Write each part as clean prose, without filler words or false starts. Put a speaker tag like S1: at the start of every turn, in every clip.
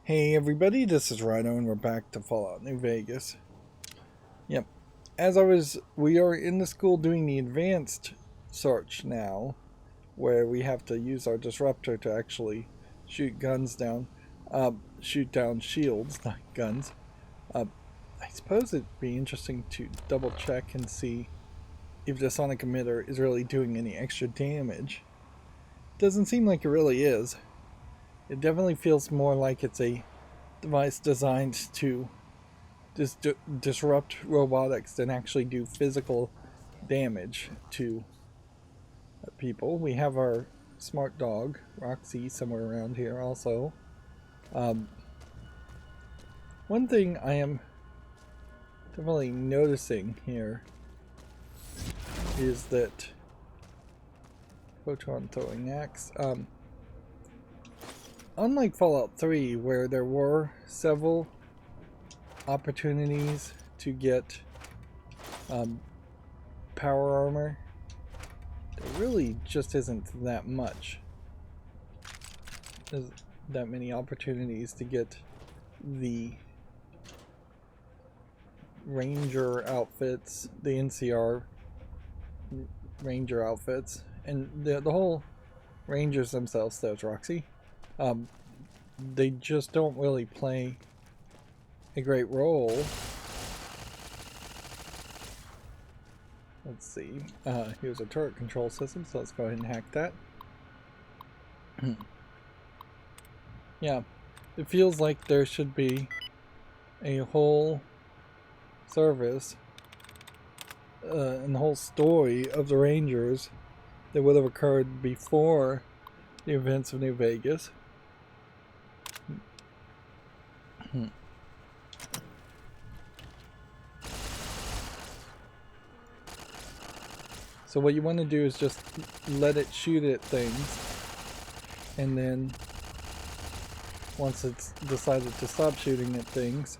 S1: Hey everybody, this is Rydo and we're back to Fallout New Vegas. Yep, we are in the school doing the advanced search now, where we have to use our disruptor to actually shoot guns down, shoot down shields, not guns. Uh, I suppose it'd be interesting to double check and see if the sonic emitter is really doing any extra damage. Doesn't seem like it really is. It definitely feels more like it's a device designed to disrupt robotics than actually do physical damage to people. We have our smart dog, Roxy, somewhere around here also. Um, One thing I am definitely noticing here is that photon throwing axe. Unlike Fallout 3, where there were several opportunities to get power armor, there really just isn't that much. There's that many opportunities to get the Ranger outfits, the NCR Ranger outfits, and the whole Rangers themselves, there's Roxy. They just don't really play a great role. Let's see. Here's a turret control system, so let's go ahead and hack that. Yeah, it feels like there should be a whole service and the whole story of the Rangers that would have occurred before the events of New Vegas. So what you want to do is just let it shoot at things, and then once it's decided to stop shooting at things,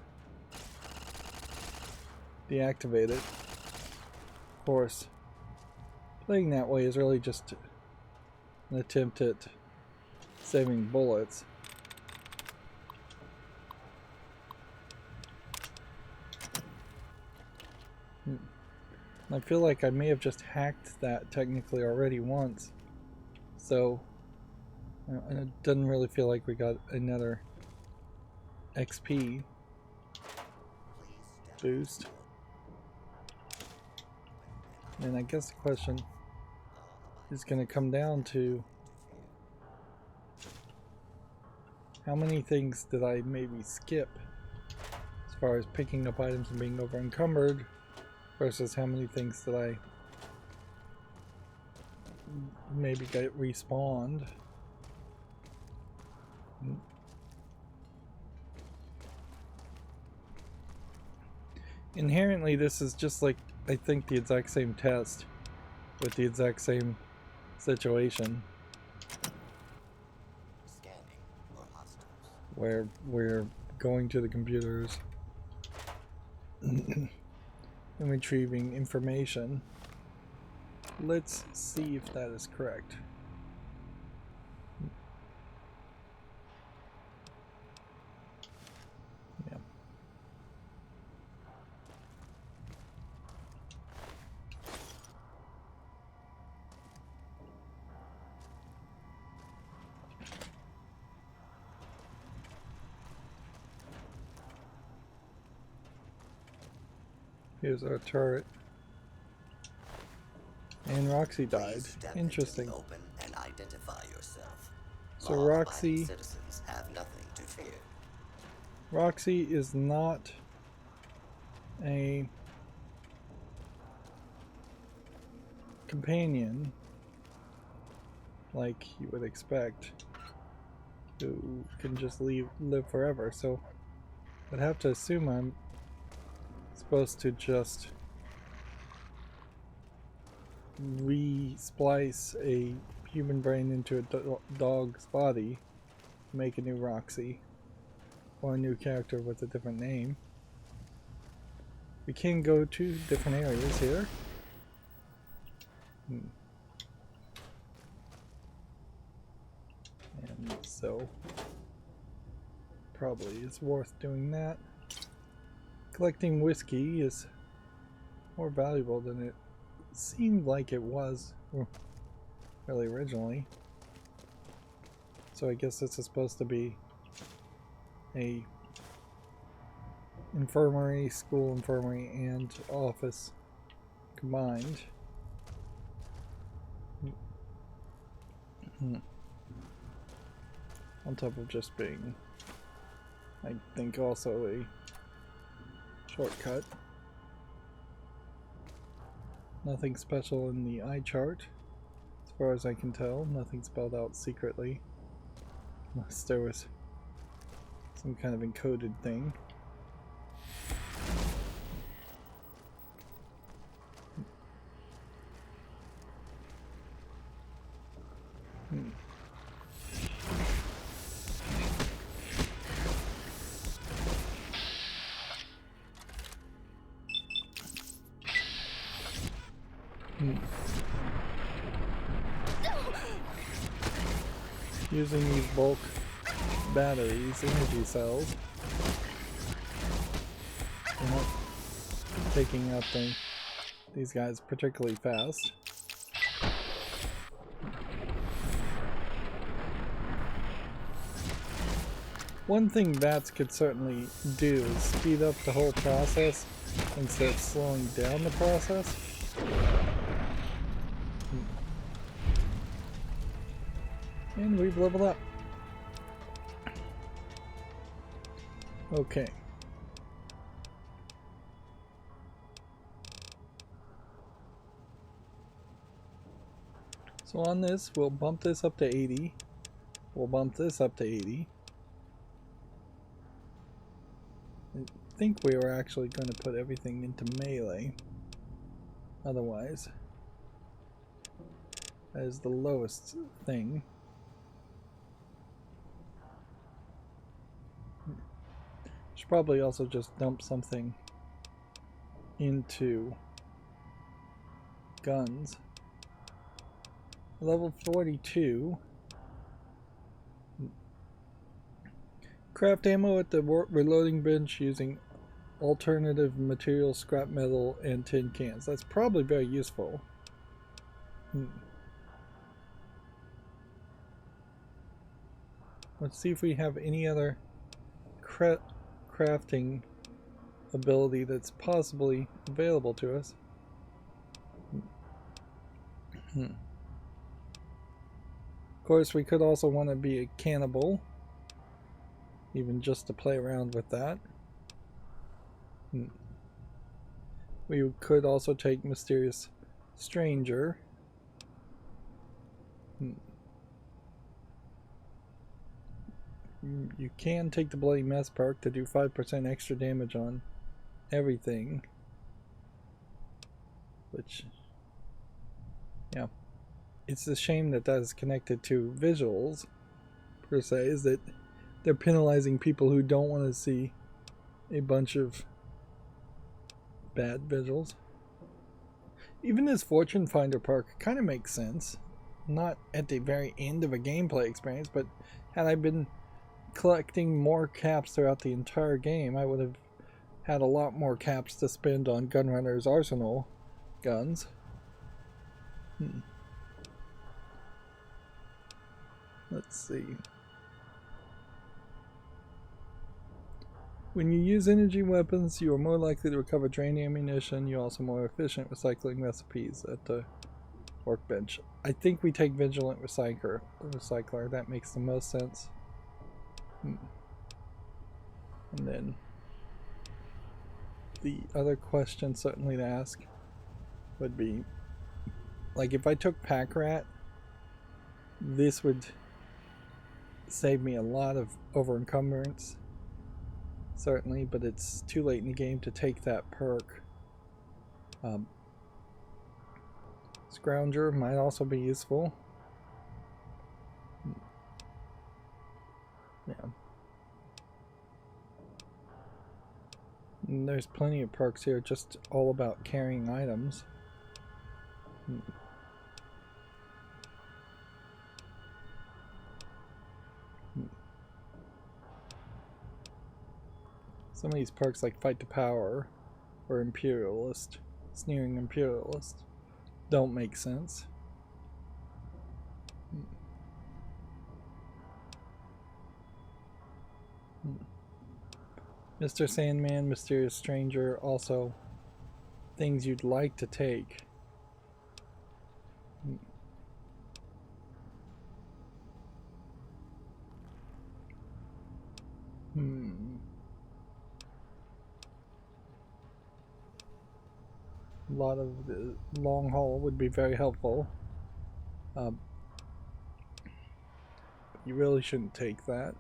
S1: deactivate it. Of course, playing that way is really just an attempt at saving bullets. I feel like I may have just hacked that technically already once, so it doesn't really feel like we got another XP boost. And I guess the question is going to come down to how many things did I maybe skip as far as picking up items and being over encumbered versus how many things did I maybe get respawned. Inherently, this is just like, I think, the exact same test with the exact same situation where we're going to the computers and retrieving information. Let's see if that is correct. Yeah. Here's our turret. And Roxy died. Interesting.
S2: Open and identify yourself.
S1: So Roxy
S2: Citizens have nothing to fear.
S1: Roxy is not a companion like you would expect, who can just live forever. So I'd have to assume I'm supposed to just re-splice a human brain into a dog's body, make a new Roxy, or a new character with a different name. We can go to different areas here. And so probably is worth doing that. Collecting whiskey is more valuable than it seemed like it was really originally. So I guess this is supposed to be a infirmary, school infirmary, and office combined. On top of just being, I think, also a shortcut. Nothing special in the eye chart, as far as I can tell. Nothing spelled out secretly, unless there was some kind of encoded thing. Using these bulk batteries, energy cells, they're not taking out these guys particularly fast. One thing bats could certainly do is speed up the whole process instead of slowing down the process. And we've leveled up. Okay. So on this, we'll bump this up to 80. We'll bump this up to 80. I think we were actually going to put everything into melee. Otherwise, that is the lowest thing. Should probably also just dump something into guns. Level 42. Craft ammo at the reloading bench using alternative materials, scrap metal, and tin cans. That's probably very useful. Let's see if we have any other crafting ability that's possibly available to us. Of course, we could also want to be a cannibal, even just to play around with that. We could also take Mysterious Stranger. You can take the Bloody Mess perk to do 5% extra damage on everything. Which, yeah. It's a shame that that is connected to visuals, per se, is that they're penalizing people who don't want to see a bunch of bad visuals. Even this Fortune Finder perk kind of makes sense. Not at the very end of a gameplay experience, but had I been collecting more caps throughout the entire game, I would have had a lot more caps to spend on Gunrunner's arsenal guns. Let's see. When you use energy weapons, you are more likely to recover drained ammunition. You're also more efficient recycling recipes at the workbench. I think we take Vigilant Recycler. That makes the most sense. And then the other question certainly to ask would be, like, if I took Pack Rat, this would save me a lot of over encumbrance, certainly, but it's too late in the game to take that perk. Scrounger might also be useful. Yeah. And there's plenty of perks here, just all about carrying items. Some of these perks like Fight to Power or Imperialist, Sneering Imperialist, don't make sense. Mr. Sandman, Mysterious Stranger, also things you'd like to take. A lot of the long haul would be very helpful. You really shouldn't take that.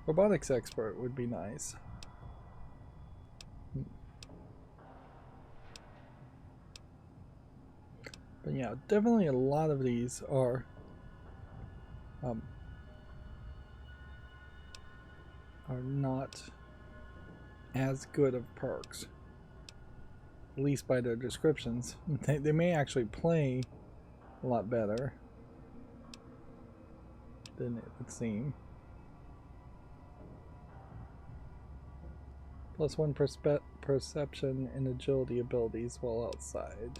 S1: Robotics expert would be nice. But yeah, definitely a lot of these are not as good of perks, at least by their descriptions. They may actually play a lot better than it would seem. +1 perception and agility abilities while outside.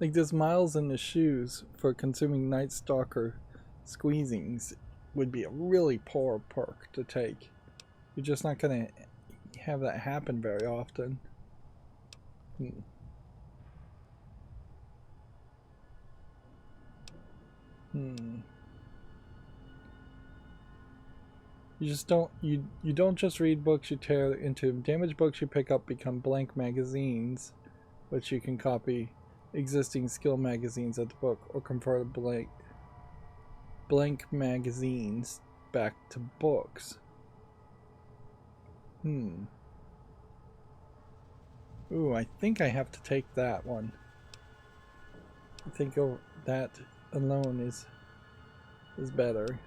S1: Like this miles in the shoes for consuming Night Stalker squeezings would be a really poor perk to take. You're just not going to have that happen very often. You just don't you don't just read books, you tear into them. Damaged books you pick up become blank magazines, which you can copy existing skill magazines at the book or convert blank magazines back to books. Ooh, I think I have to take that one. I think that alone is better.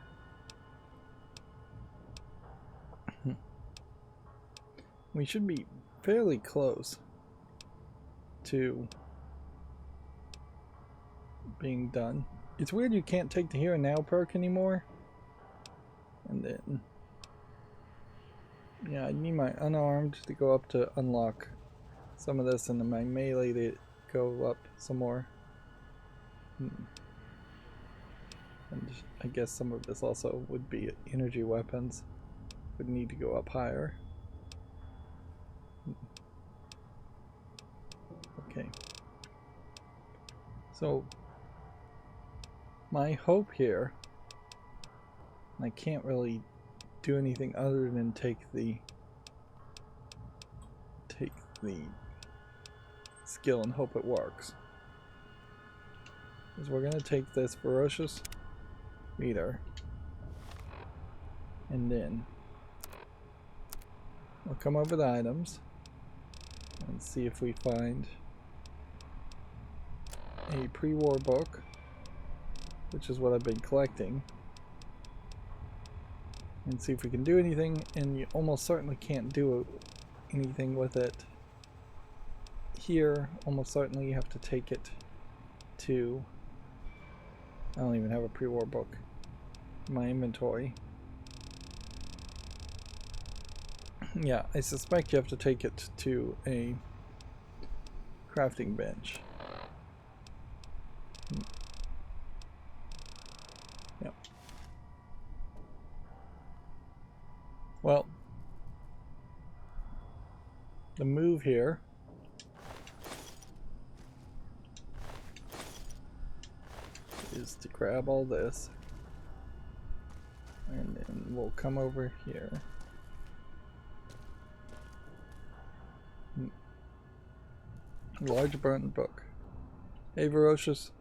S1: We should be fairly close to being done. It's weird you can't take the Here and Now perk anymore. And then, yeah, I need my unarmed to go up to unlock some of this, and then my melee to go up some more. And I guess some of this also would be energy weapons. Would need to go up higher. Okay. So my hope here, I can't really do anything other than take the skill and hope it works. Is we're gonna take this ferocious meter, and then we'll come over the items and see if we find a pre-war book, which is what I've been collecting, and see if we can do anything. And you almost certainly can't do anything with it here. Almost certainly you have to take it to, I don't even have a pre-war book in my inventory. Yeah, I suspect you have to take it to a crafting bench. Yep. Well, the move here is to grab all this, and then we'll come over here. Large burnt book. Hey, ferocious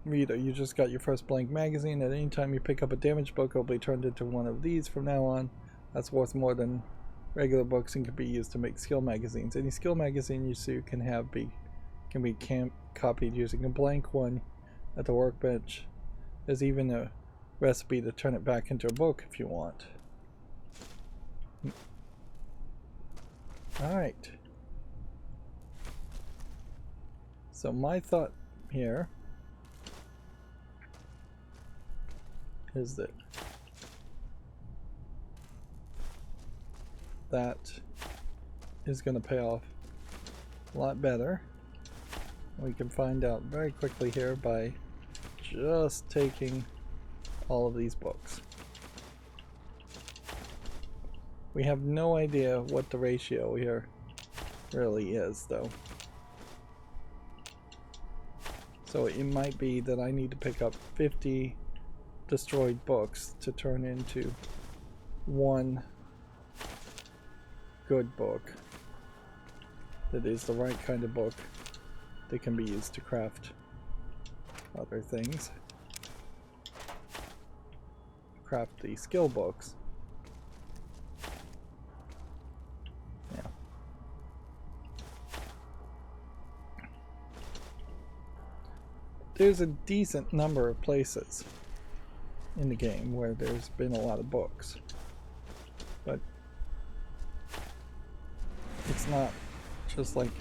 S1: reader, you just got your first blank magazine. At any time you pick up a damaged book, it'll be turned into one of these from now on. That's worth more than regular books and can be used to make skill magazines. Any skill magazine you see can be copied using a blank one at the workbench. There's even a recipe to turn it back into a book if you want. Alright. So my thought here is that that is going to pay off a lot better. We can find out very quickly here by just taking all of these books. We have no idea what the ratio here really is, though. So it might be that I need to pick up 50 destroyed books to turn into one good book that is the right kind of book that can be used to craft other things. Craft the skill books. Yeah. There's a decent number of places in the game where there's been a lot of books, but it's not just like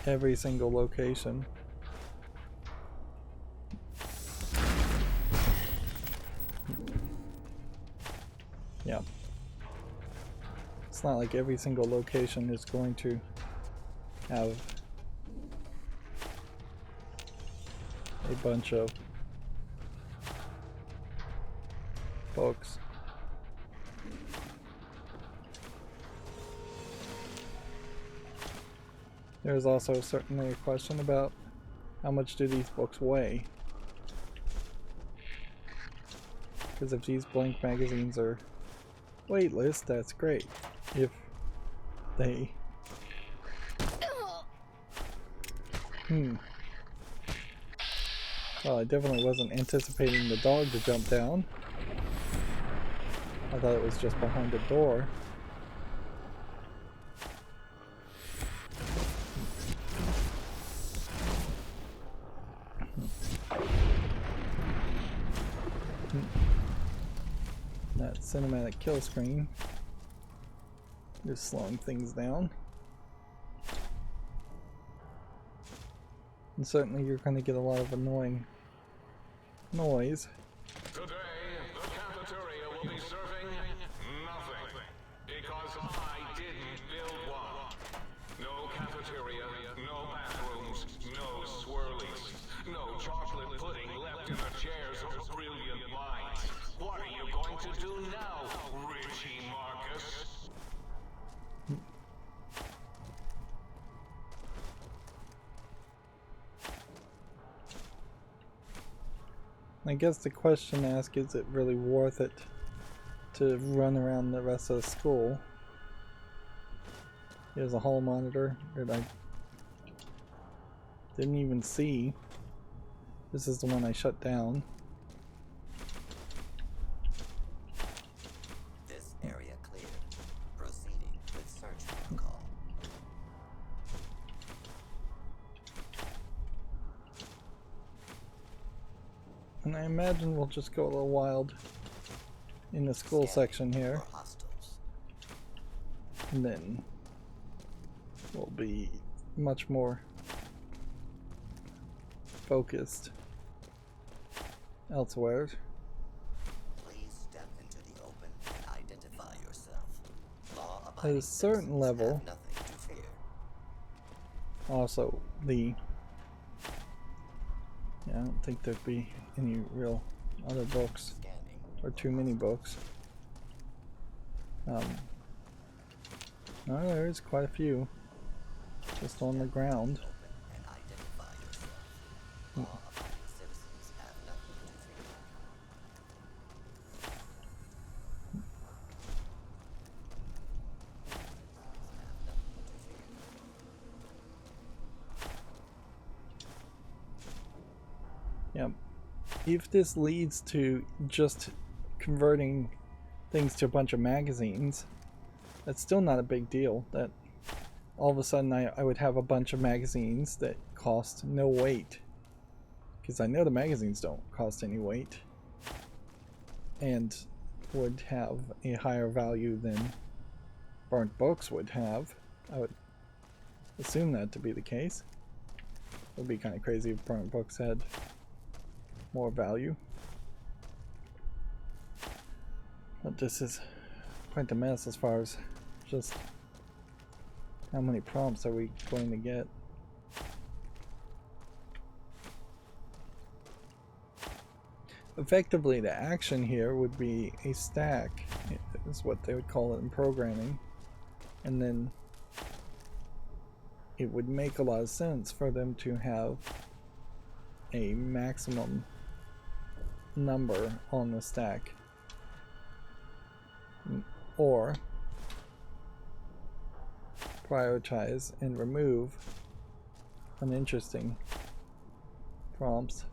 S1: every single location. Yeah. It's not like every single location is going to have a bunch of books. There's also certainly a question about how much do these books weigh? Because if these blank magazines are weightless, that's great. If they... Well, I definitely wasn't anticipating the dog to jump down. I thought it was just behind a door. That cinematic kill screen is slowing things down. And certainly you're going to get a lot of annoying noise.
S3: Today, the cafeteria will be serving nothing, because I didn't build one. No cafeteria, no bathrooms, no swirlies, no chocolate pudding left in the chairs of brilliant minds. What are you going to do now, Richie Marcus?
S1: I guess the question to ask, is it really worth it to run around the rest of the school? Here's a hall monitor that I didn't even see. This is the one I shut down.
S2: This area cleared. Proceeding with search protocol.
S1: And I imagine we'll just go a little wild in the school section here.
S2: For hostiles.
S1: And then we'll be much more focused elsewhere.
S2: Please step into the open and identify yourself.
S1: At a certain level,
S2: have nothing to fear.
S1: also the... Yeah, I don't think there'd be any real other books,
S2: Scanning.
S1: or too many books. No, there's quite a few, just on the ground.
S2: Open and identify yourself. Law-abiding citizens have nothing to fear.
S1: Yep. If this leads to just converting things to a bunch of magazines, that's still not a big deal. That all of a sudden I would have a bunch of magazines that cost no weight. Because I know the magazines don't cost any weight. And would have a higher value than burnt books would have. I would assume that to be the case. would be kind of crazy if burnt books had more value. But this is quite a mess as far as just how many prompts are we going to get. Effectively, the action here would be a stack, is what they would call it in programming, and then it would make a lot of sense for them to have a maximum number on the stack, or prioritize and remove uninteresting prompts.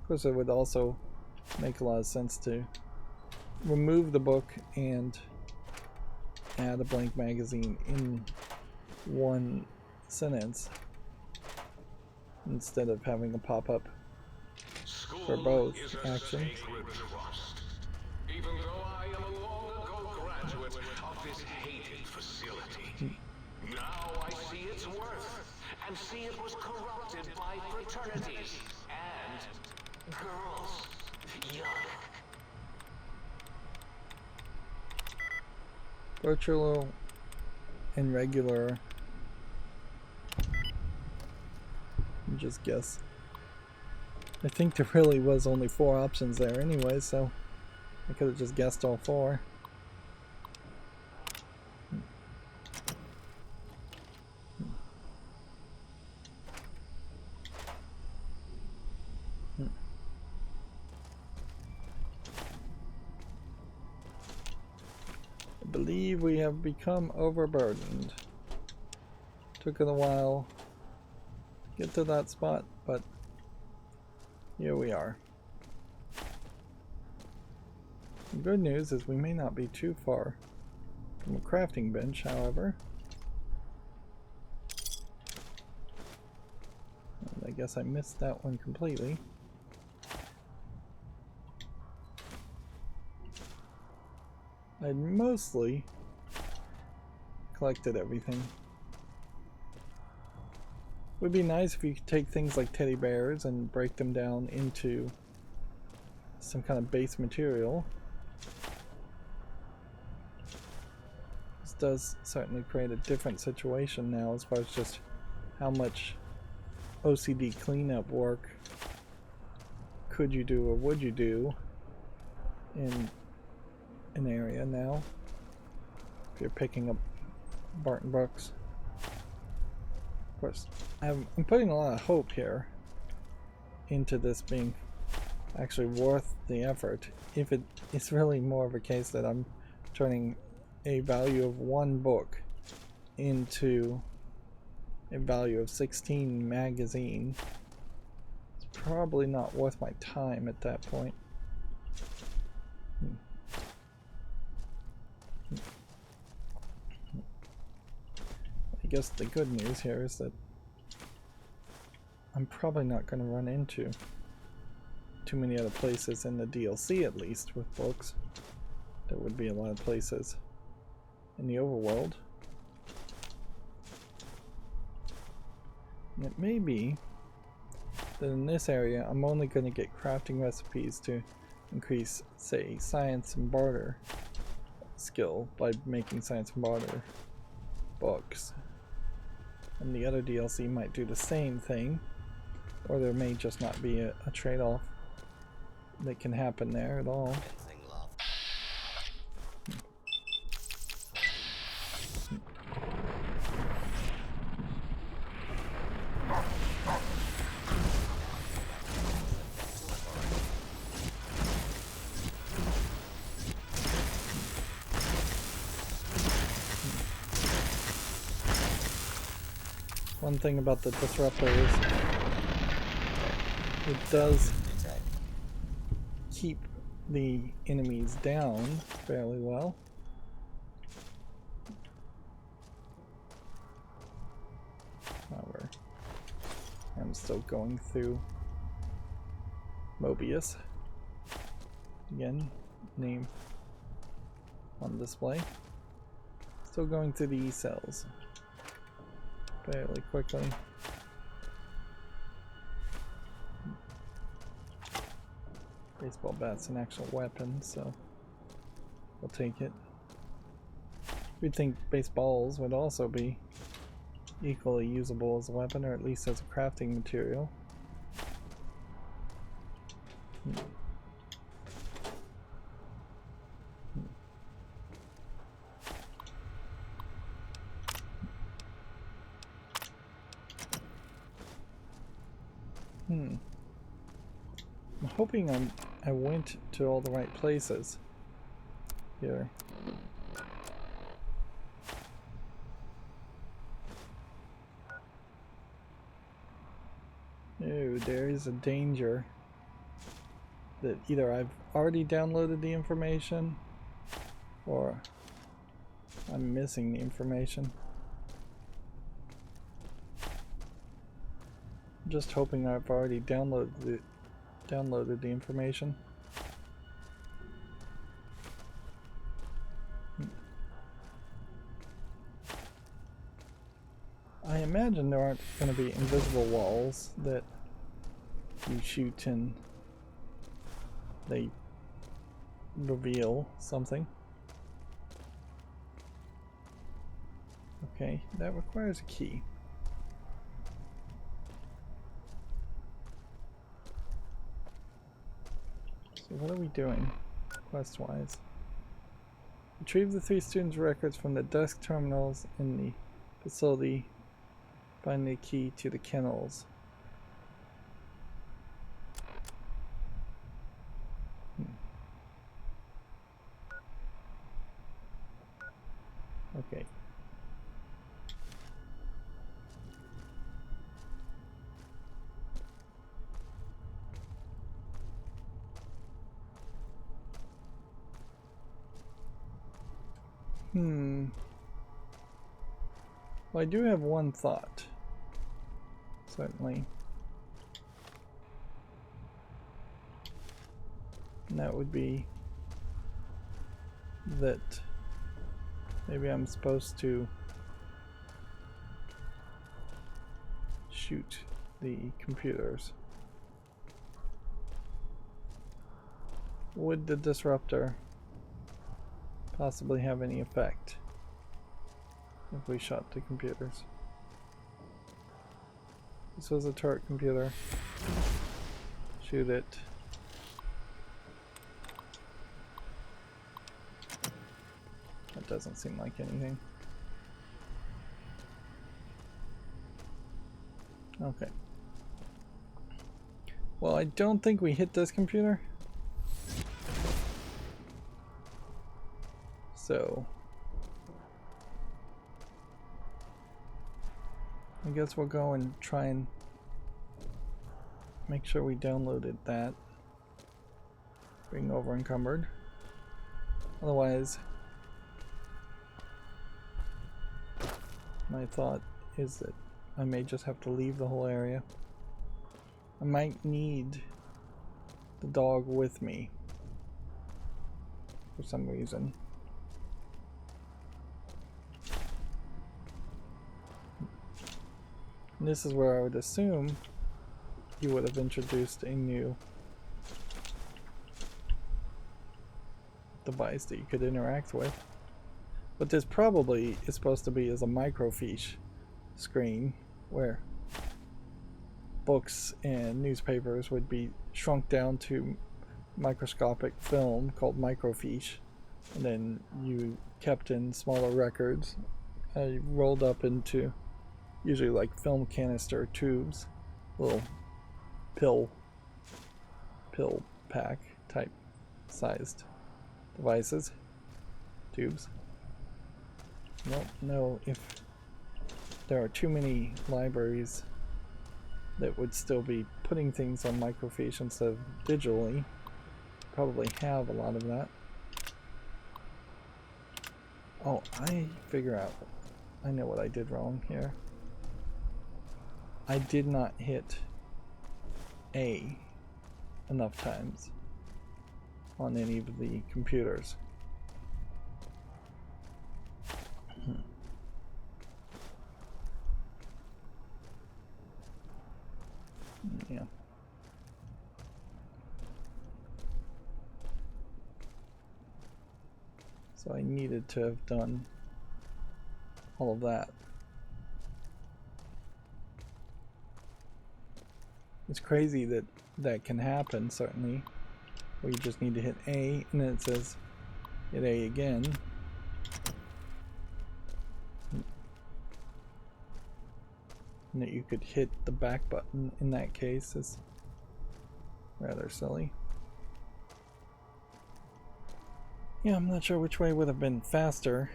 S1: Of course, it would also make a lot of sense to remove the book and add a blank magazine in one sentence instead of having a pop-up for both actions.
S3: Even though I am a long-ago graduate of this hated facility, now I see its worth and see it was corrupted by fraternities and girls. Yuck.
S1: Virtual and regular. Just guess. I think there really was only 4 options there anyway, so I could have just guessed all 4. I believe we have become overburdened. Took it a while to get to that spot, but here we are. The good news is we may not be too far from a crafting bench, however. And I guess I missed that one completely. I'd mostly collected everything. Would be nice if you could take things like teddy bears and break them down into some kind of base material. This does certainly create a different situation now as far as just how much OCD cleanup work could you do or would you do in an area now if you're picking up Barton books. Of course, I'm putting a lot of hope here into this being actually worth the effort. If it is really more of a case that I'm turning a value of 1 book into a value of 16 magazine, it's probably not worth my time at that point. I guess the good news here is that I'm probably not going to run into too many other places in the DLC, at least with books. There would be a lot of places in the overworld. And it may be that in this area I'm only going to get crafting recipes to increase, say, science and barter skill by making science and barter books. And the other DLC might do the same thing, or there may just not be a trade-off that can happen there at all. One thing about the disruptor is it does keep the enemies down fairly well. However, I'm still going through Mobius. Again, name on display. Still going through the E cells fairly quickly. Baseball bat's an actual weapon, so we'll take it. We'd think baseballs would also be equally usable as a weapon, or at least as a crafting material. I'm hoping I went to all the right places here. No, there is a danger that either I've already downloaded the information or I'm missing the information. I'm just hoping I've already downloaded the information. I imagine there aren't going to be invisible walls that you shoot and they reveal something. Okay, that requires a key. So what are we doing, quest-wise? Retrieve the 3 students' records from the desk terminals in the facility. Find the key to the kennels. Okay. Well, I do have one thought. Certainly. And that would be that maybe I'm supposed to shoot the computers. Would the disruptor possibly have any effect if we shot the computers? This was a turret computer. Shoot it. That doesn't seem like anything. Okay. Well, I don't think we hit this computer. So I guess we'll go and try and make sure we downloaded that. Being over encumbered. Otherwise, my thought is that I may just have to leave the whole area. I might need the dog with me for some reason. And this is where I would assume you would have introduced a new device that you could interact with. What this probably is supposed to be is a microfiche screen where books and newspapers would be shrunk down to microscopic film called microfiche, and then you kept in smaller records, rolled up into usually like film canister tubes, little pill pack type sized devices, tubes. Don't know if there are too many libraries that would still be putting things on microfiche instead of digitally. Probably have a lot of that. Oh, I figure out. I know what I did wrong here. I did not hit A enough times on any of the computers. Yeah. So I needed to have done all of that. It's crazy that that can happen, certainly. Where you just need to hit A, and then it says hit A again. And that you could hit the back button in that case is rather silly. Yeah, I'm not sure which way would have been faster.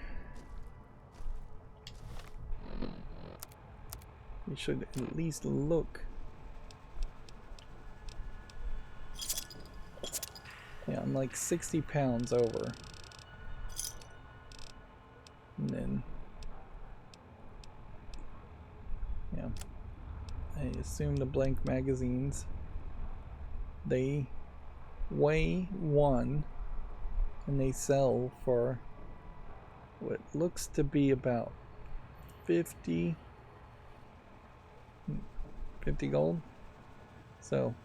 S1: You should at least look. Yeah, I'm like 60 pounds over. And then, yeah, I assume the blank magazines, they weigh 1 and they sell for what looks to be about 50 gold. So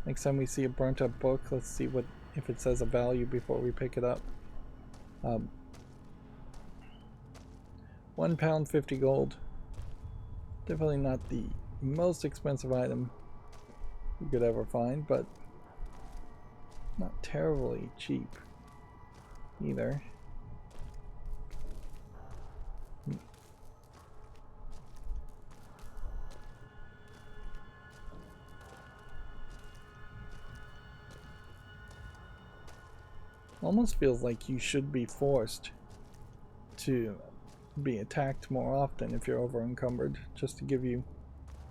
S1: next time we see a burnt up book, let's see what if it says a value before we pick it up. £1 50 gold. Definitely not the most expensive item you could ever find, but not terribly cheap either. Almost feels like you should be forced to be attacked more often if you're over encumbered, just to give you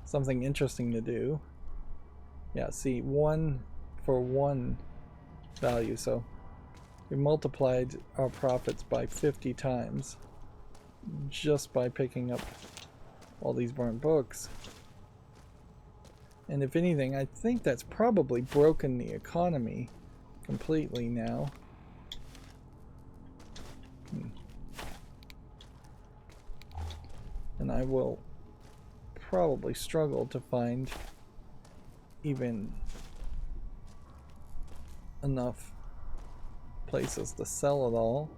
S1: something interesting to do. Yeah, see, 1 for 1 value, so we multiplied our profits by 50 times just by picking up all these burnt books. And if anything, I think that's probably broken the economy completely now. And I will probably struggle to find even enough places to sell it all.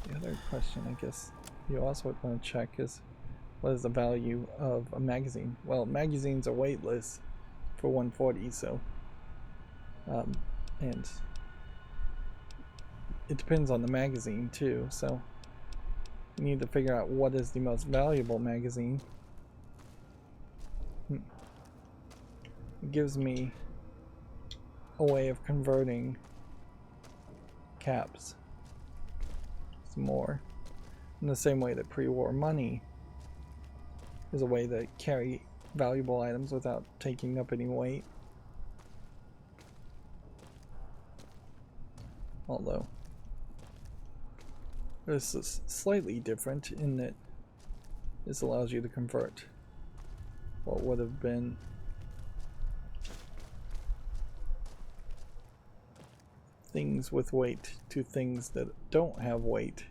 S1: The other question I guess you also would want to check is, what is the value of a magazine? Well, magazines are weightless for 140, so and it depends on the magazine too, so you need to figure out what is the most valuable magazine. It gives me a way of converting caps some more, in the same way that pre-war money is a way to carry valuable items without taking up any weight. Although this is slightly different in that this allows you to convert what would have been things with weight to things that don't have weight.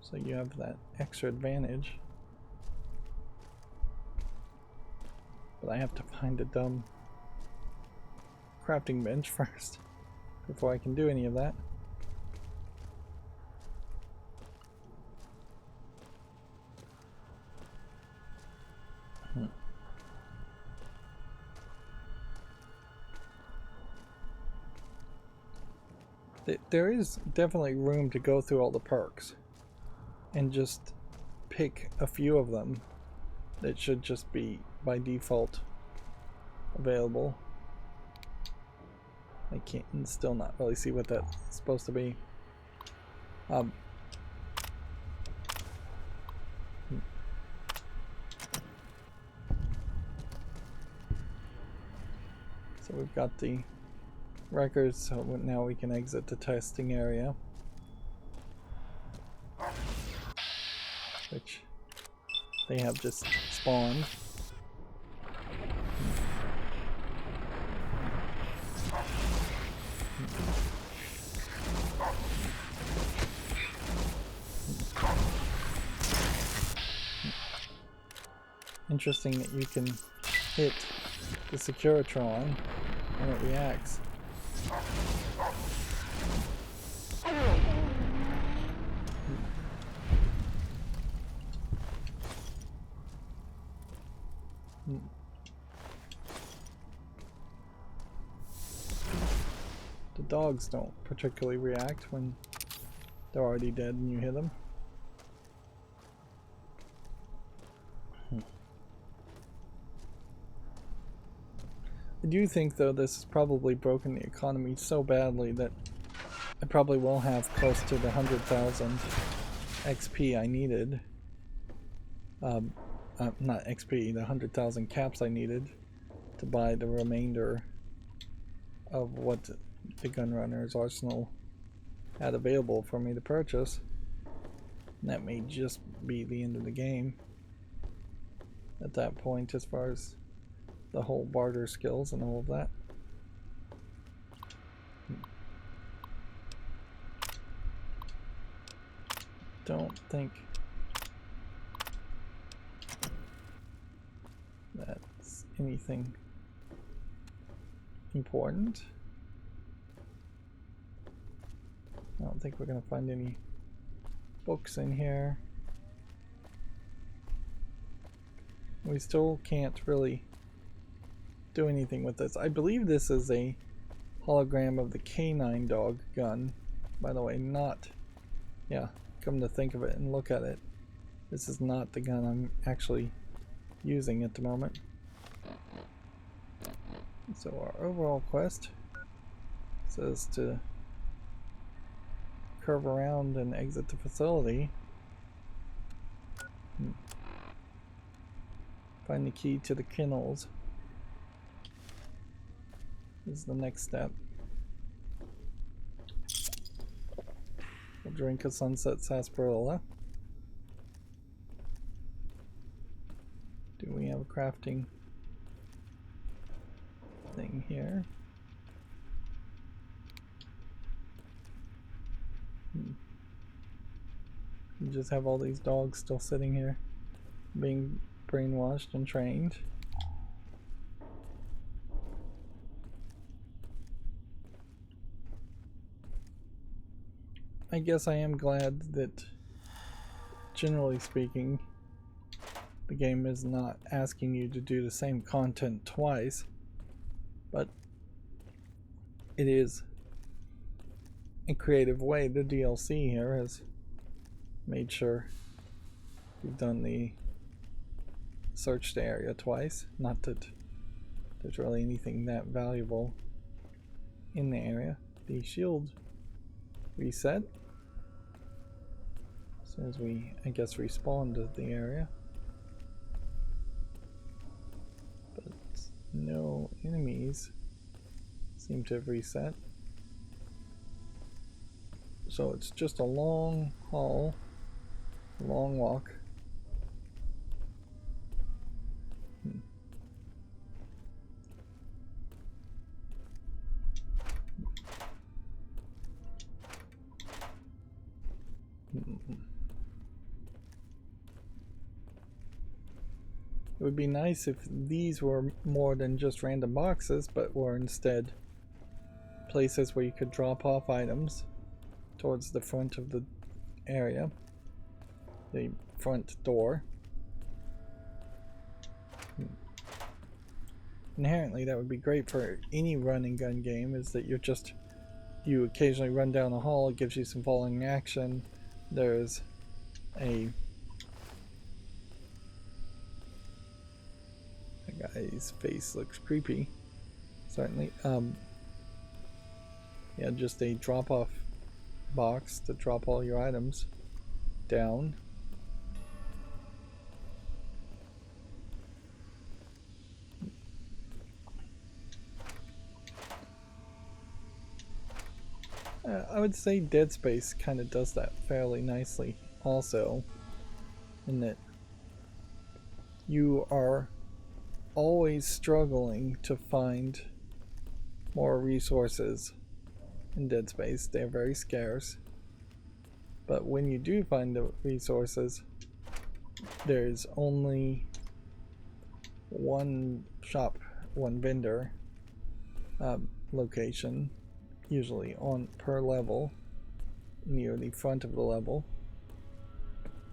S1: So you have that extra advantage. But I have to find a dumb crafting bench first before I can do any of that. There is definitely room to go through all the perks and just pick a few of them that should just be by default available. I can't still not really see what that's supposed to be. So we've got the records, so now we can exit the testing area, which they have just spawned. Interesting that you can hit the Securitron and it reacts. The dogs don't particularly react when they're already dead and you hit them. I do think though this has probably broken the economy so badly that I probably will have close to the 100,000 XP I needed. Not XP, the 100,000 caps I needed to buy the remainder of what the Gunrunner's arsenal had available for me to purchase. And that may just be the end of the game at that point as far as the whole barter skills and all of that. Don't think that's anything important. I don't think we're gonna find any books in here. We still can't really do anything with this. I believe this is a hologram of the canine dog gun, by the way. Not, yeah, come to think of it and look at it, this is not the gun I'm actually using at the moment. So our overall quest says to curve around and exit the facility. Find the key to the kennels is the next step. We'll drink a sunset sarsaparilla. Do we have a crafting thing here? We just have all these dogs still sitting here being brainwashed and trained. I guess I am glad that, generally speaking, the game is not asking you to do the same content twice, but it is a creative way. The DLC here has made sure you've done the searched area twice. Not that there's really anything that valuable in the area. The shield reset as soon as we, I guess, respawn to the area. But no enemies seem to have reset. So it's just a long haul, a long walk. It would be nice if these were more than just random boxes, but were instead places where you could drop off items towards the front of the area, the front door. Inherently that would be great for any run and gun game, is that you occasionally run down the hall, it gives you some following action. There's a guy's face looks creepy, certainly. Yeah, just a drop-off box to drop all your items down. I would say Dead Space kind of does that fairly nicely also, in that you are always struggling to find more resources in Dead Space. They're very scarce, but when you do find the resources, there's only one shop, one vendor location, usually on per level, near the front of the level.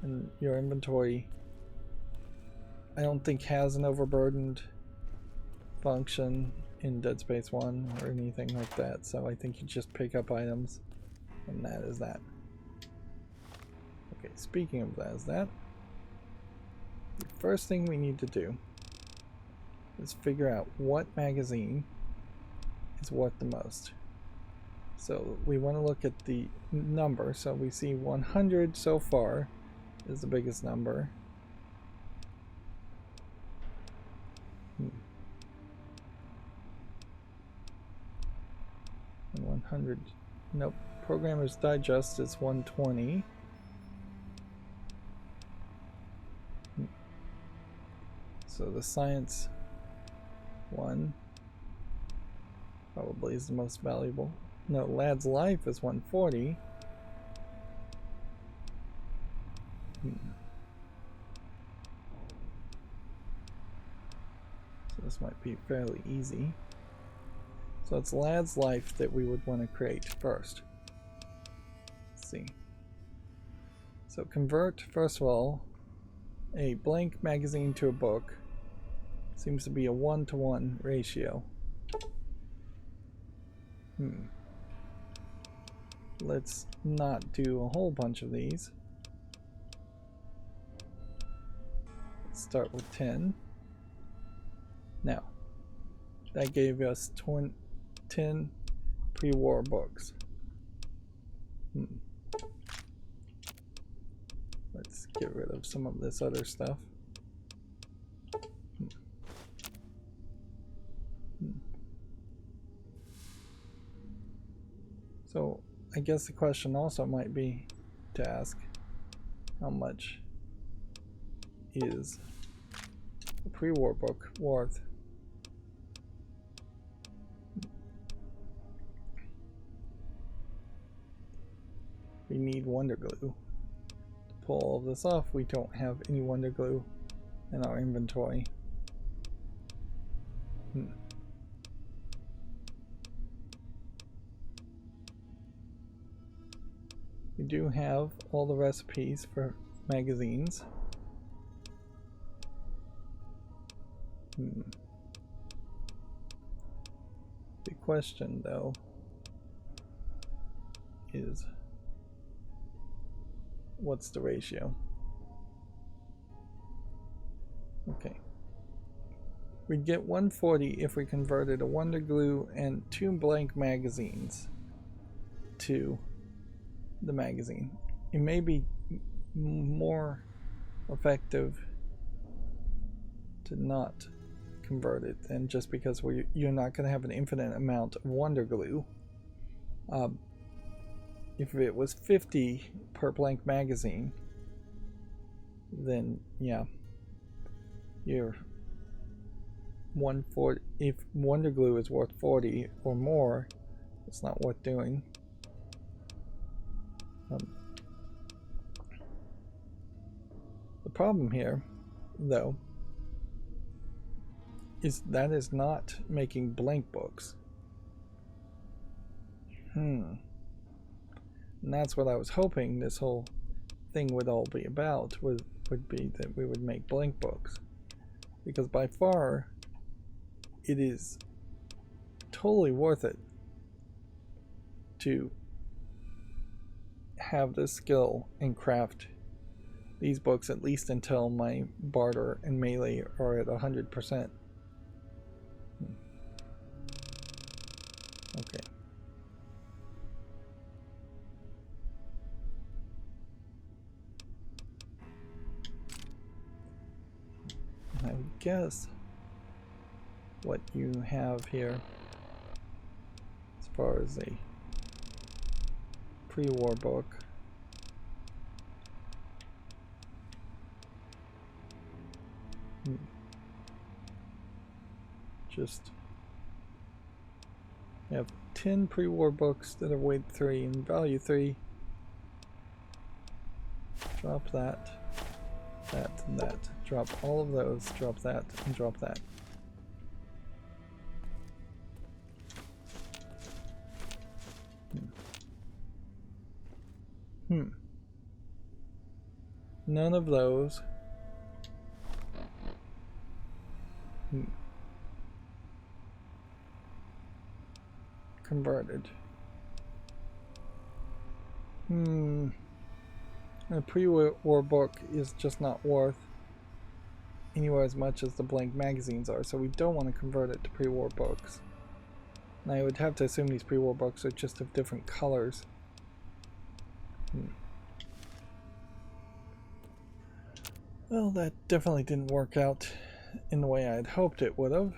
S1: And your inventory, I don't think has an overburdened function in Dead Space 1 or anything like that, so I think you just pick up items, and that is that. Okay, speaking of that is that, the first thing we need to do is figure out what magazine is worth the most. So we want to look at the number, so we see 100 so far is the biggest number. And 100, nope. Programmer's Digest is 120. So the science one probably is the most valuable. No, Lad's Life is 140. So this might be fairly easy. So it's Lad's Life that we would want to create first. Let's see. So convert, first of all, a blank magazine to a book. Seems to be a 1-to-1 ratio. Let's not do a whole bunch of these. Let's start with 10. Now, that gave us 10 pre-war books. Let's get rid of some of this other stuff. So I guess the question also might be to ask, how much is a pre-war book worth? We need Wonder Glue. To pull all of this off, we don't have any Wonder Glue in our inventory. We do have all the recipes for magazines. The question, though, is what's the ratio? Okay. We'd get 140 if we converted a Wonder Glue and 2 blank magazines to the magazine. It may be more effective to not convert it than just because you're not going to have an infinite amount of Wonder Glue. If it was 50 per blank magazine, then yeah, you're 140. If Wonder Glue is worth 40 or more, it's not worth doing. The problem here, though, is that is not making blank books. And that's what I was hoping this whole thing would all be about, would be that we would make blank books. Because by far, it is totally worth it to have this skill and craft these books at least until my barter and melee are at 100%. Okay. I would guess what you have here as far as a pre-war book just you have 10 pre-war books that are weight 3 and value 3. Drop that, that, and that. Drop all of those, drop that, and drop that. None of those. Converted. A pre-war book is just not worth anywhere as much as the blank magazines are, so we don't want to convert it to pre-war books. And I would have to assume these pre-war books are just of different colors. Well, that definitely didn't work out in the way I had hoped it would have.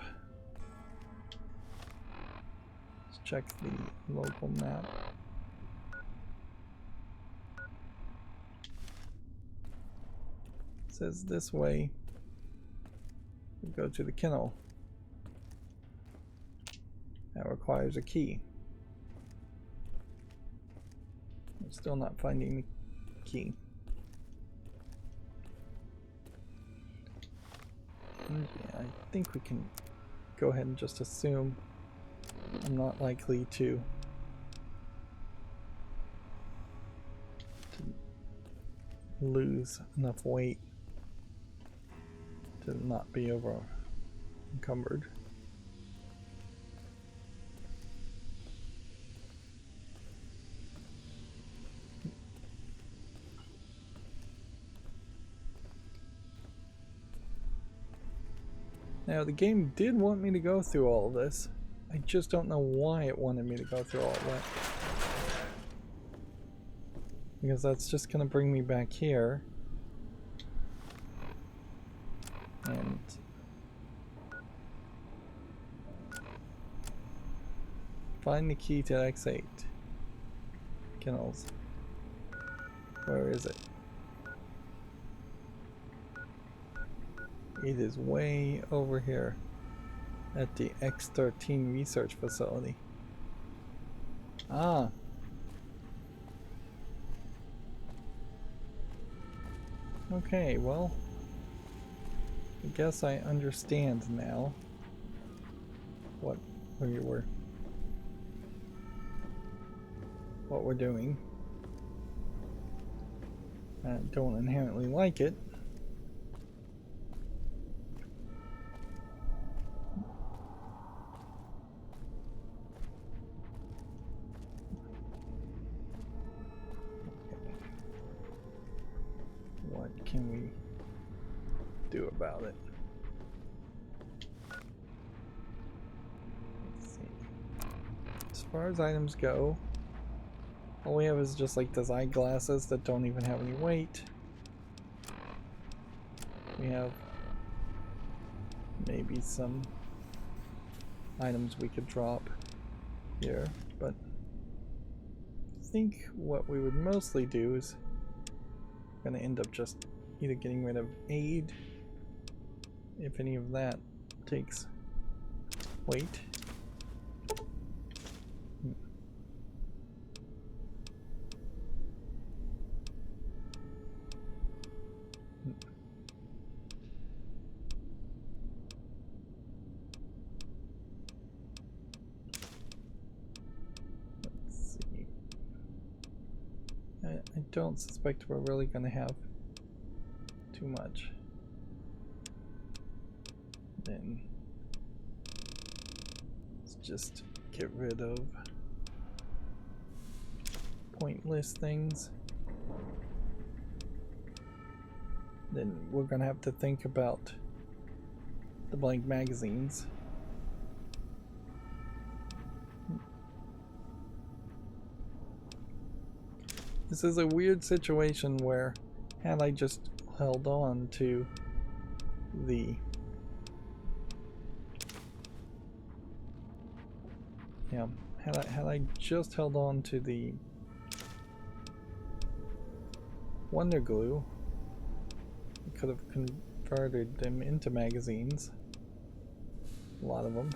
S1: Let's check the local map. It says this way we go to the kennel. That requires a key. I'm still not finding the key. And yeah, I think we can go ahead and just assume I'm not likely to lose enough weight to not be over encumbered. Now the game did want me to go through all of this. I just don't know why it wanted me to go through all of that. Because that's just going to bring me back here. And find the key to X8. Kennels. Where is it? It is way over here at the X13 research facility. Ah. Okay, well, I guess I understand now what we're doing. I don't inherently like it. What can we do about it? Let's see. As far as items go, all we have is just like those eyeglasses that don't even have any weight. We have maybe some items we could drop here, but I think what we would mostly do is we're going to end up just either getting rid of aid, if any of that takes weight. I don't suspect we're really going to have too much. Then let's just get rid of pointless things. Then we're going to have to think about the blank magazines. This is a weird situation where had I just held on to the had I just held on to the Wonder Glue, I could have converted them into magazines. A lot of them.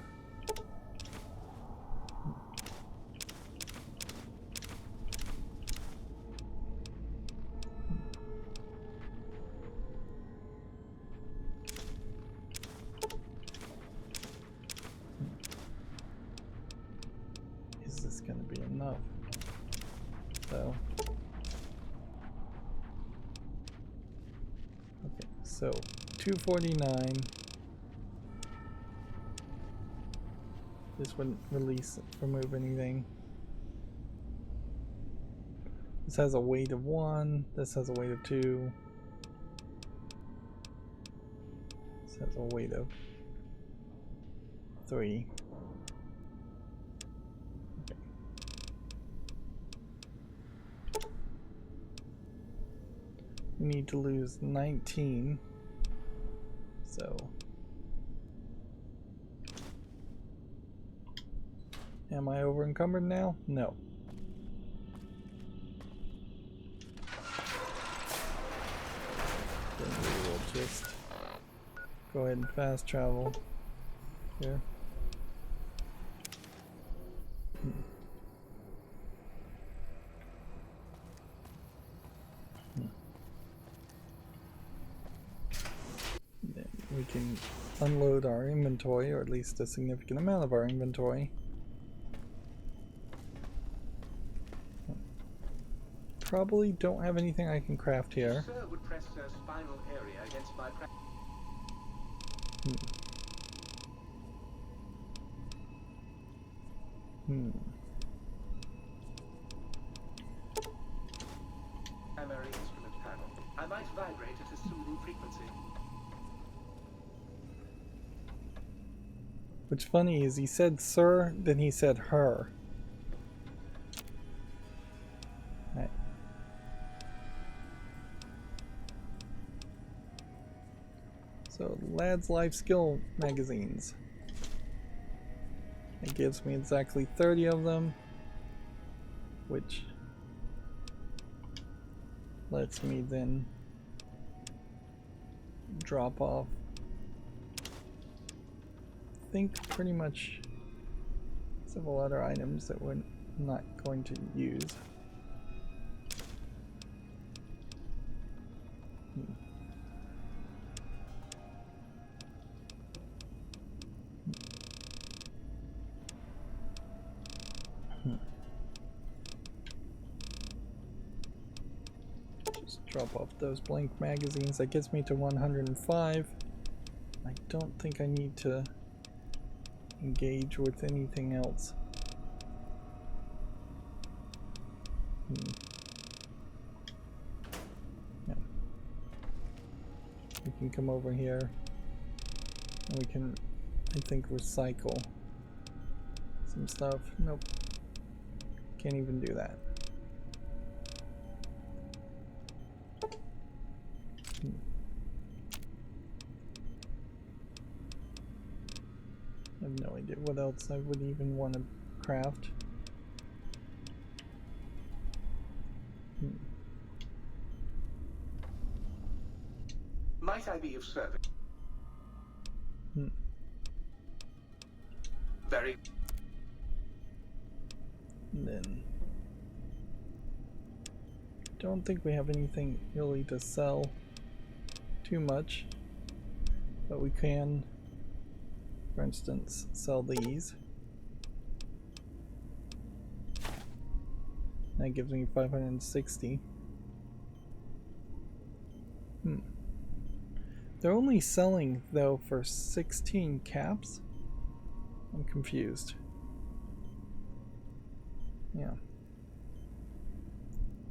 S1: So 249. This wouldn't remove anything. This has a weight of 1. This has a weight of 2. This has a weight of 3. Okay. We need to lose 19. So am I over encumbered now? No. Then we will just go ahead and fast travel here. Then we can unload our inventory, or at least a significant amount of our inventory. Probably don't have anything I can craft here.
S4: Sir would press a spinal area against my primary instrument panel. I might vibrate at a soothing frequency.
S1: What's funny is he said sir, then he said her. Right. So, Lad's Life Skill magazines. It gives me exactly 30 of them, which lets me then drop off, I think, pretty much several other items that we're not going to use. Just drop off those blank magazines. That gets me to 105. I don't think I need to engage with anything else. Yeah. We can come over here and we can, I think, recycle some stuff. Nope. Can't even do that. I have no idea what else I would even want to craft.
S4: Might I be of service? Very.
S1: And then don't think we have anything really to sell too much, but we can, for instance, sell these. That gives me 560. They're only selling, though, for 16 caps? I'm confused. Yeah.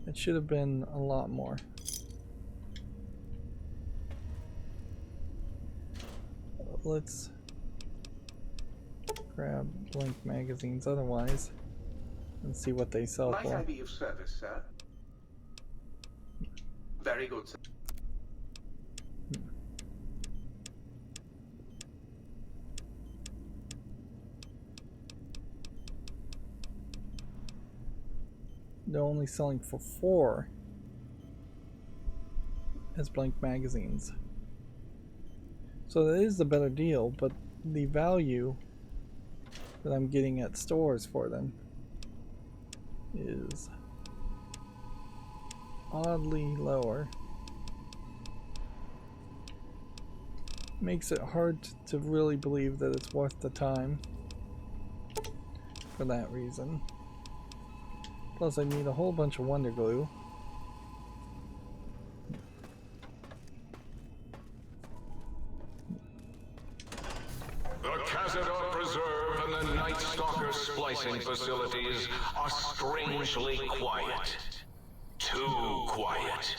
S1: It should have been a lot more. Let's grab blank magazines otherwise and see what they sell
S4: Might
S1: for.
S4: I be of service, sir? Very good, sir.
S1: They're only selling for 4 as blank magazines. So that is the better deal, but the value that I'm getting at stores for them is oddly lower. Makes it hard to really believe that it's worth the time for that reason. Plus I need a whole bunch of wonder glue.
S3: Transistor Preserve and the Night Stalker splicing facilities are strangely quiet. Too quiet.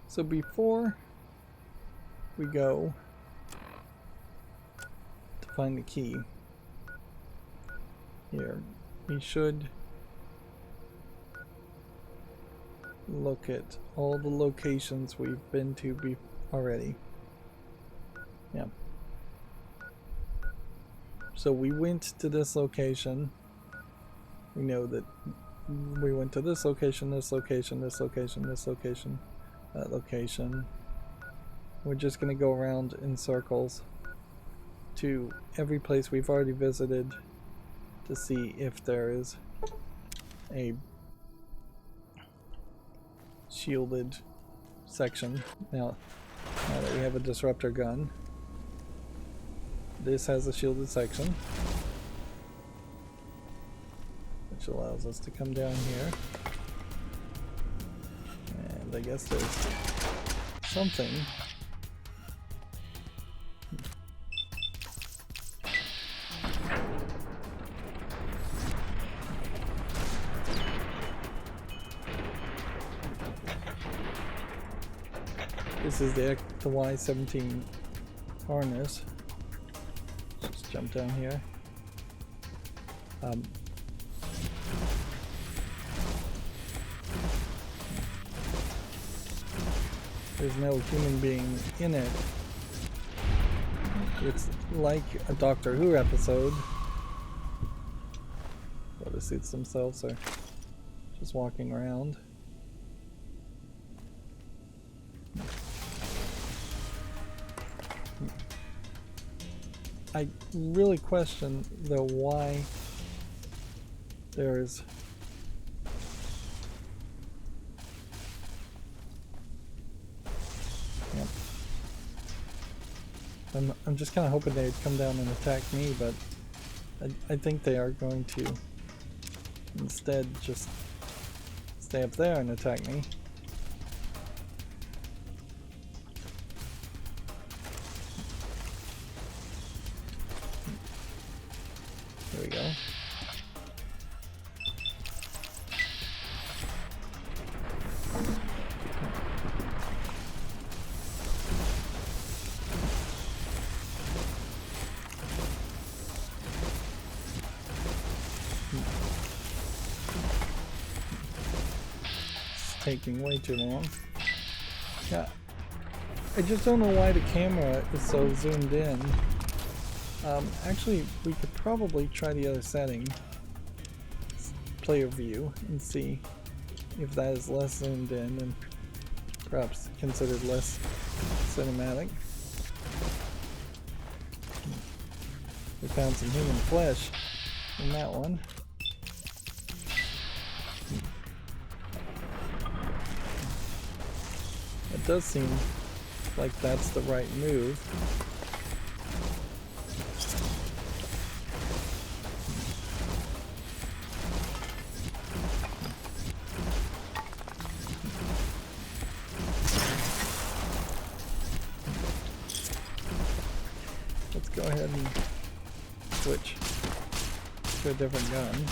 S1: So before we go to find the key, here, we should look at all the locations we've been to already. Yeah. So we went to this location. We know that we went to this location, this location, this location, this location, that location. We're just going to go around in circles to every place we've already visited to see if there is a shielded section. Now that we have a disruptor gun, this has a shielded section, which allows us to come down here. And I guess there's something. This is the Y-17 harness. Just jump down here. There's no human being in it. It's like a Doctor Who episode where the suits themselves are just walking around. I really question though why there's I'm just kind of hoping they'd come down and attack me, but I think they are going to instead just stay up there and attack me. There we go. Taking way too long. Yeah, I just don't know why the camera is so zoomed in. Actually, we could probably try the other setting, player view, and see if that is less zoomed in and perhaps considered less cinematic. We found some human flesh in that one. It does seem like that's the right move. Let's go ahead and switch to a different gun.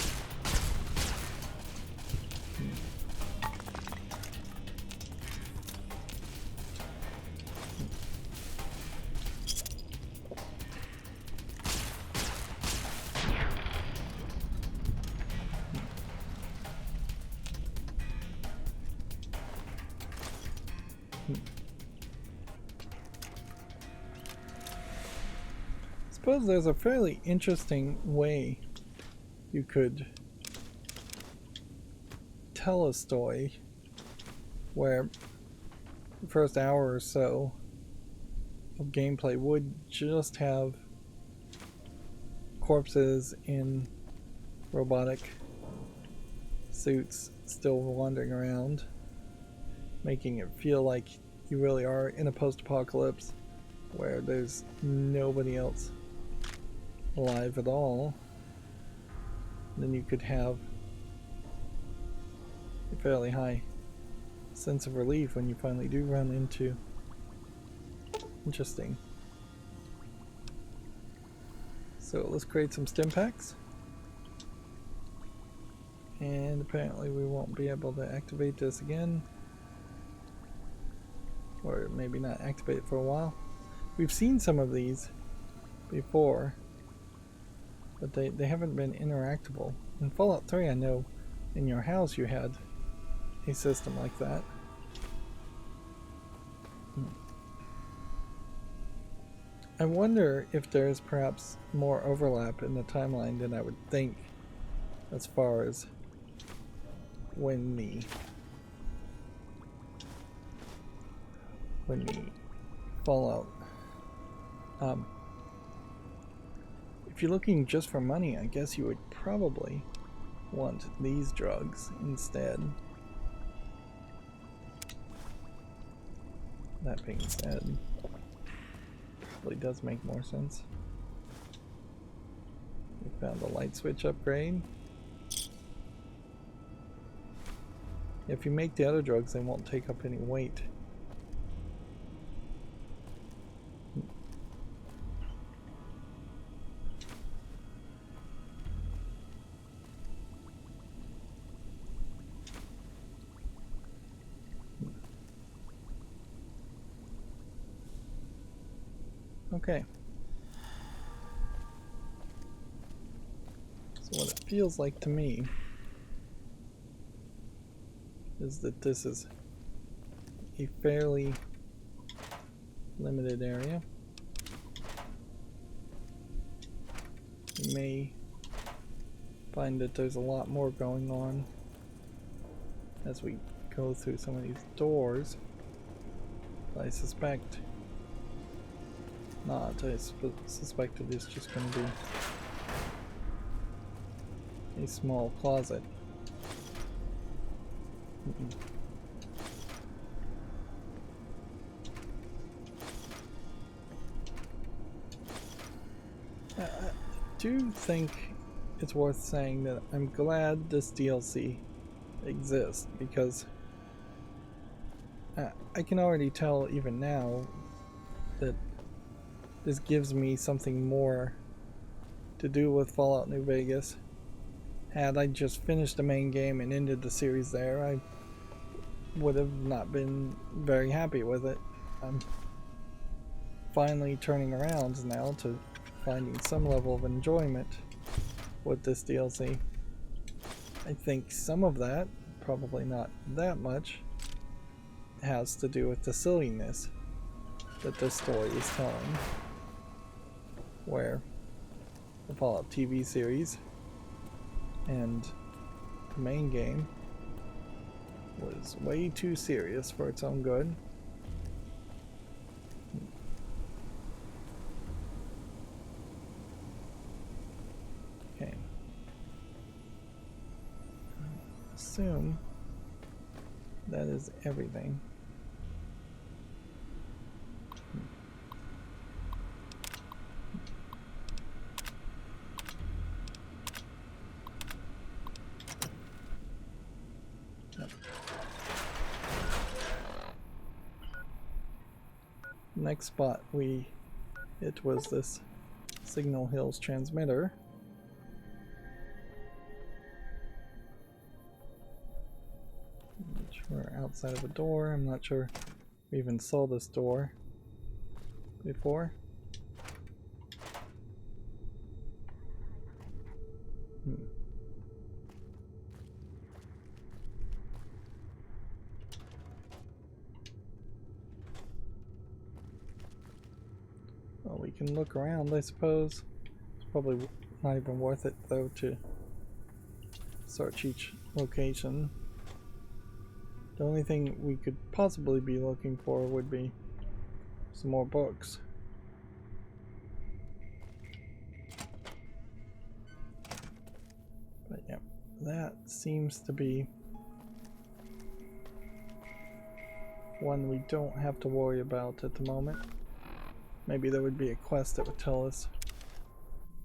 S1: I suppose there's a fairly interesting way you could tell a story where the first hour or so of gameplay would just have corpses in robotic suits still wandering around, making it feel like you really are in a post-apocalypse where there's nobody else alive at all. Then you could have a fairly high sense of relief when you finally do run into interesting So let's create some stim packs. And apparently we won't be able to activate this again. Or maybe not activate it for a while. We've seen some of these before, but they haven't been interactable. In Fallout 3, I know in your house you had a system like that. I wonder if there's perhaps more overlap in the timeline than I would think as far as when the Fallout if you're looking just for money, I guess you would probably want these drugs instead. That being said, probably does make more sense. We found a light switch upgrade. If you make the other drugs, they won't take up any weight. Okay. So what it feels like to me is that this is a fairly limited area. You may find that there's a lot more going on as we go through some of these doors. I suspect not. I suspect it is just going to be a small closet. I do think it's worth saying that I'm glad this DLC exists, because I can already tell even now that this gives me something more to do with Fallout New Vegas. Had I just finished the main game and ended the series there, I would have not been very happy with it. I'm finally turning around now to finding some level of enjoyment with this DLC. I think some of that, probably not that much, has to do with the silliness that this story is telling, where the Fallout TV series and the main game was way too serious for its own good. Okay. Assume that is everything. Next spot it was this Signal Hills transmitter. Which we're outside of a door. I'm not sure we even saw this door before. Well, we can look around, I suppose. It's probably not even worth it, though, to search each location. The only thing we could possibly be looking for would be some more books. But yeah, that seems to be one we don't have to worry about at the moment. Maybe there would be a quest that would tell us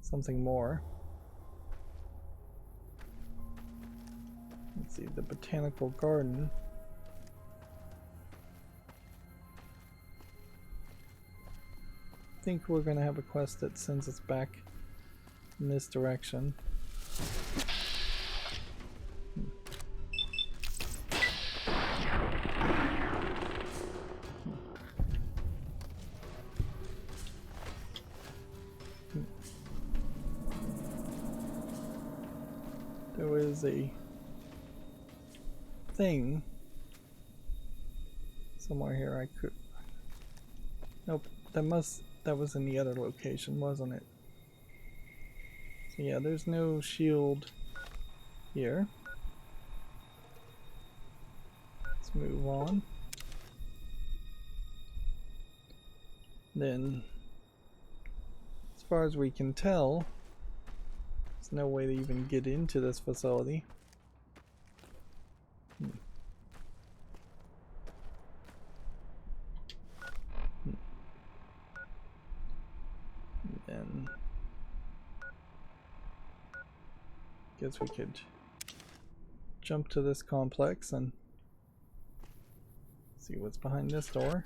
S1: something more. Let's see, the botanical garden. I think we're going to have a quest that sends us back in this direction. There was a thing somewhere here I could. Nope, that was in the other location, wasn't it? So yeah, there's no shield here. Let's move on. Then, as far as we can tell, there's no way to even get into this facility. Then, guess we could jump to this complex and see what's behind this door.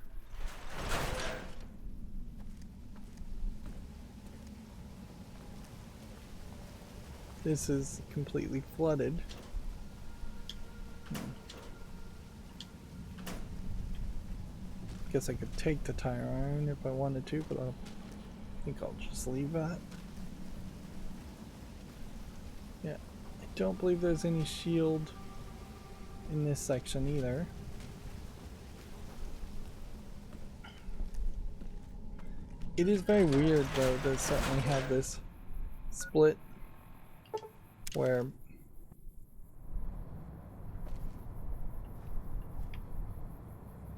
S1: This is completely flooded. Guess I could take the tire iron if I wanted to, but I think I'll just leave that. Yeah, I don't believe there's any shield in this section either. It is very weird though to suddenly have this split where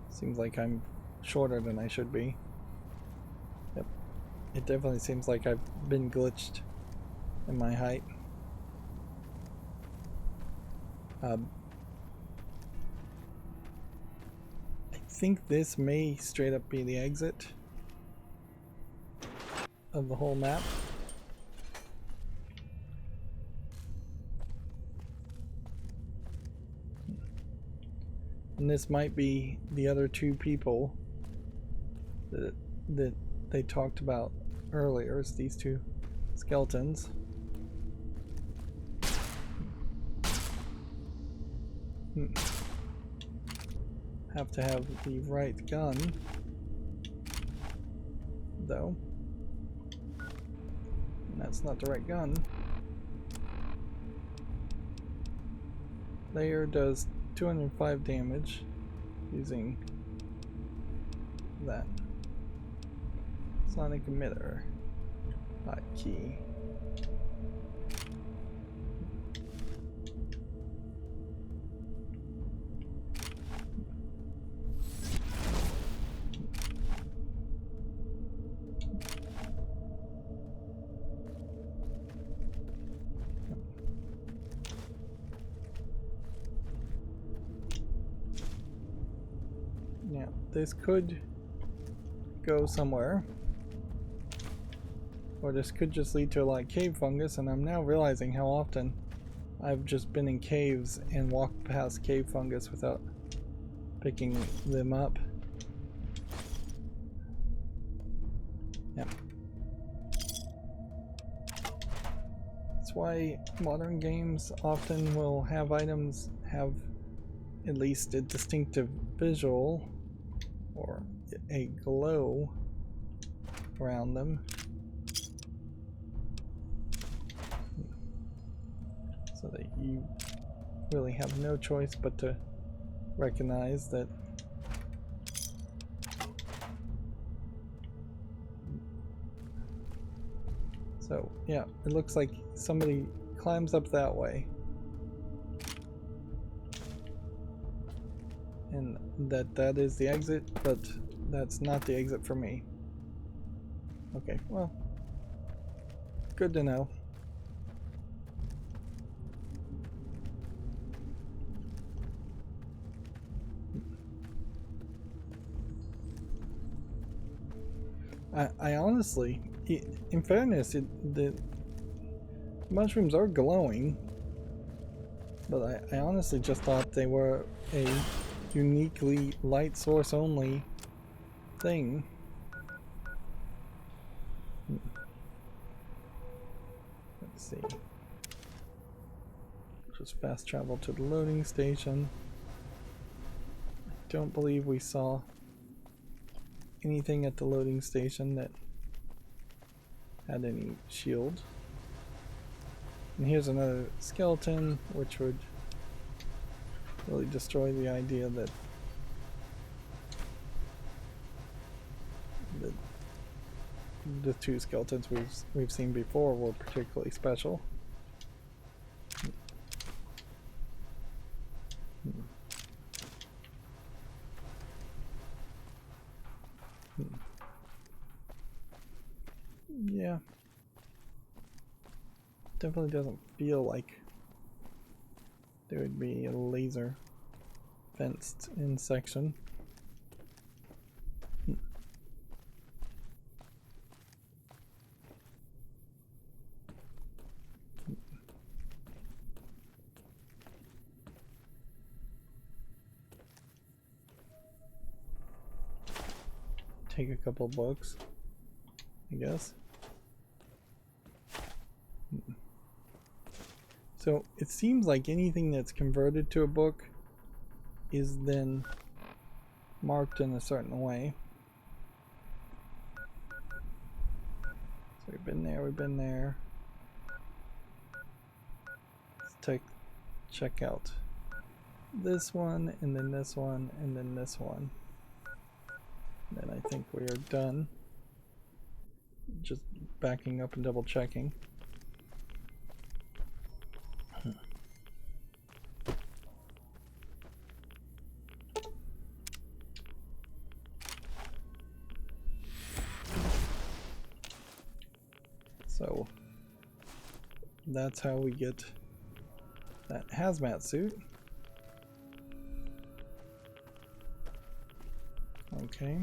S1: seems like I'm shorter than I should be. Yep. It definitely seems like I've been glitched in my height. I think this may straight up be the exit of the whole map. And this might be the other two people that they talked about earlier, is these two skeletons. Have to have the right gun, though. And that's not the right gun. Layer does 205 damage using that. Sonic emitter. Hotkey. Yeah, this could go somewhere. Or this could just lead to a lot of cave fungus, and I'm now realizing how often I've just been in caves and walked past cave fungus without picking them up. Yeah. That's why modern games often will have items have at least a distinctive visual or a glow around them. So that you really have no choice but to recognize that so yeah, it looks like somebody climbs up that way and that is the exit, but that's not the exit for me. Okay, well, good to know. I honestly, in fairness, the mushrooms are glowing, but I honestly just thought they were a uniquely light source only thing. Let's see. Just fast travel to the loading station. I don't believe we saw anything at the loading station that had any shield. And here's another skeleton, which would really destroy the idea that the two skeletons we've seen before were particularly special. Yeah. Definitely doesn't feel like there would be a laser fenced in section. Take a couple books, I guess. So it seems like anything that's converted to a book is then marked in a certain way. So we've been there. Let's check out this one, and then this one, and then this one. And then I think we are done. Just backing up and double checking. So that's how we get that hazmat suit. Okay,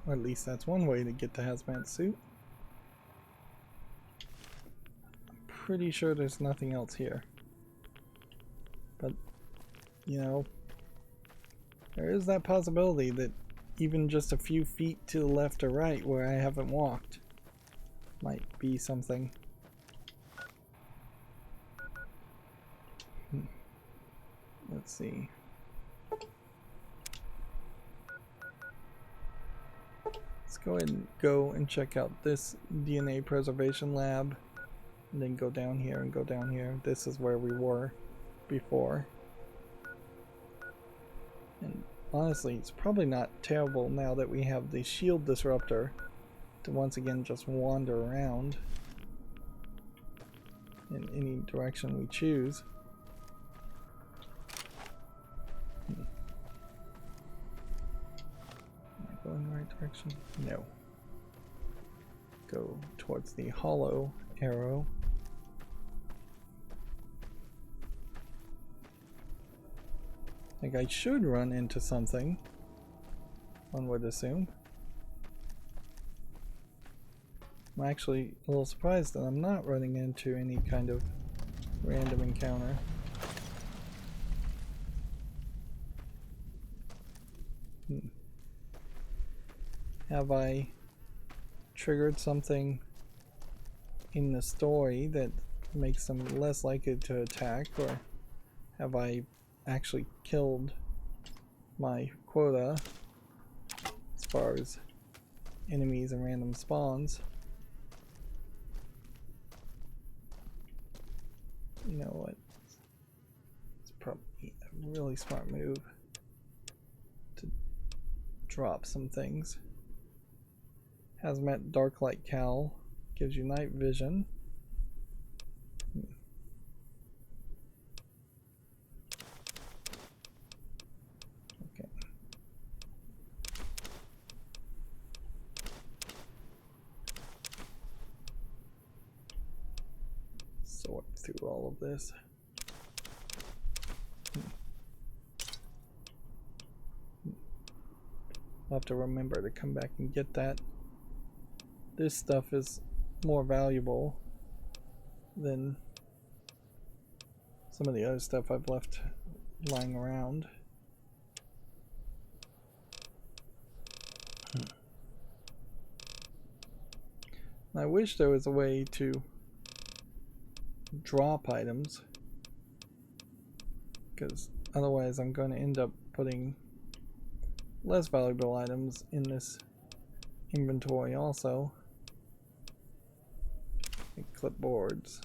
S1: or at least that's one way to get the hazmat suit. I'm pretty sure there's nothing else here. But, you know, there is that possibility that even just a few feet to the left or right where I haven't walked might be something. Let's see. Let's go and check out this DNA preservation lab, and then go down here and go down here. This is where we were before. And honestly, it's probably not terrible now that we have the shield disruptor to once again just wander around in any direction we choose. Am I going in the right direction? No. Go towards the hollow arrow. I think I should run into something, one would assume. I'm actually a little surprised that I'm not running into any kind of random encounter. Have I triggered something in the story that makes them less likely to attack, or have I actually killed my quota as far as enemies and random spawns? You know what? It's probably a really smart move to drop some things. Hazmat Dark Light Cowl gives you night vision. Okay. Sort through all of this. I'll have to remember to come back and get that. This stuff is more valuable than some of the other stuff I've left lying around. I wish there was a way to drop items, because otherwise I'm going to end up putting less valuable items in this inventory also, like clipboards.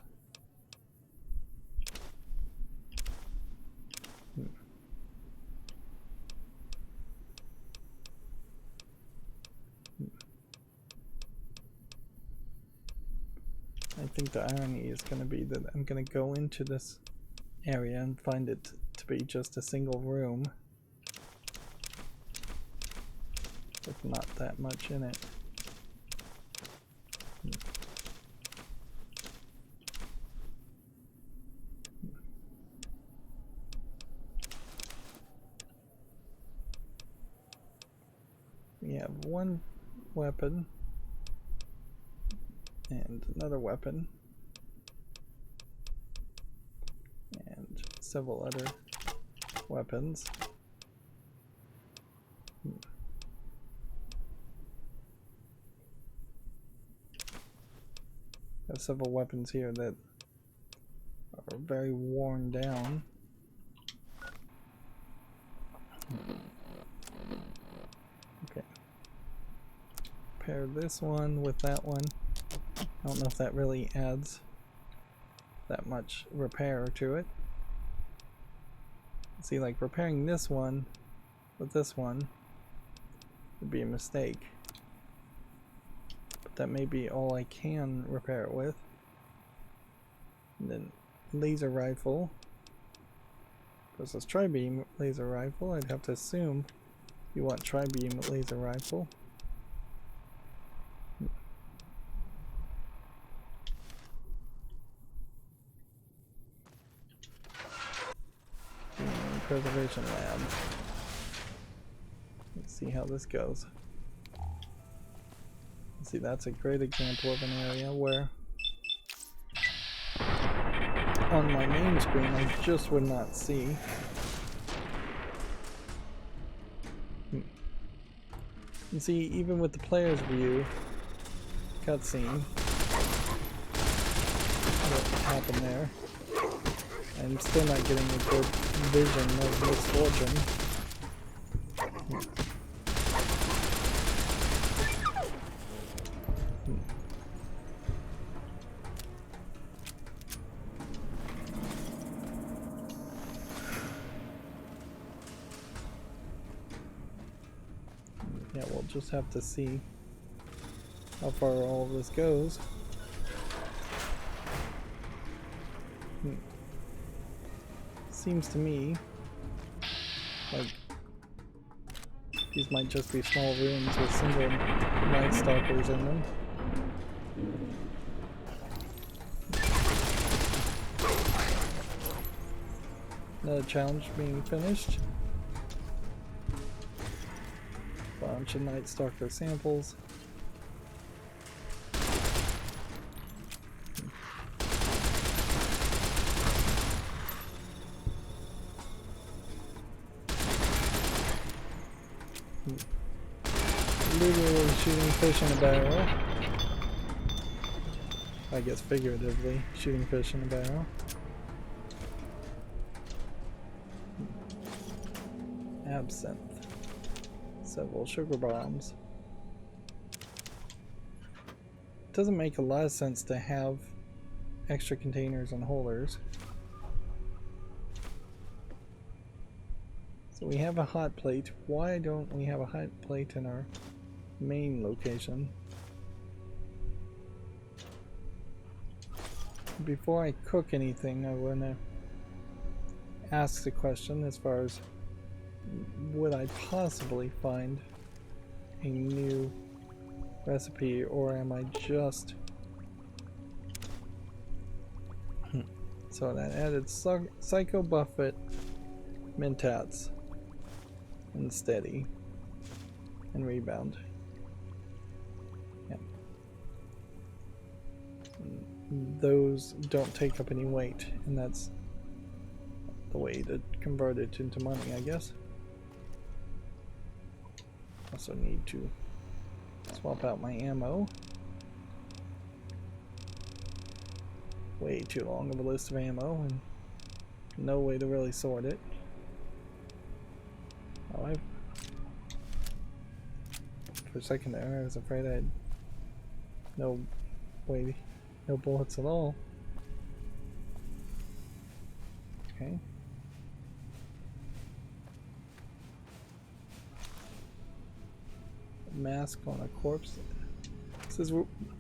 S1: I think the irony is going to be that I'm going to go into this area and find it to be just a single room with not that much in it. We have one weapon and another weapon and several other weapons. I have several weapons here that are very worn down. Okay. Pair this one with that one. I don't know if that really adds that much repair to it. See, like repairing this one with this one would be a mistake. But that may be all I can repair it with. And then laser rifle versus tri-beam laser rifle. I'd have to assume you want tri-beam laser rifle. Preservation lab. Let's see how this goes. See, that's a great example of an area where on my main screen I just would not see. You see, even with the player's view cutscene, what happened there, I'm still not getting a good vision of misfortune. Yeah, we'll just have to see how far all of this goes. Seems to me like these might just be small rooms with single night stalkers in them. Another challenge being finished. Bunch of night stalker samples. Literally shooting fish in a barrel. I guess figuratively shooting fish in a barrel. Absinthe. Several sugar bombs. It doesn't make a lot of sense to have extra containers and holders. So we have a hot plate. Why don't we have a hot plate in our main location? Before I cook anything, I want to ask the question as far as would I possibly find a new recipe, or am I just... So that added Psycho Buffet, Mentats, and Steady, and Rebound. Yeah. Those don't take up any weight, and that's the way to convert it into money, I guess. Also need to swap out my ammo. way too long of a list of ammo and no way to really sort it. Oh, for a second there I was afraid I had no bullets at all. Okay. Mask on a corpse. This is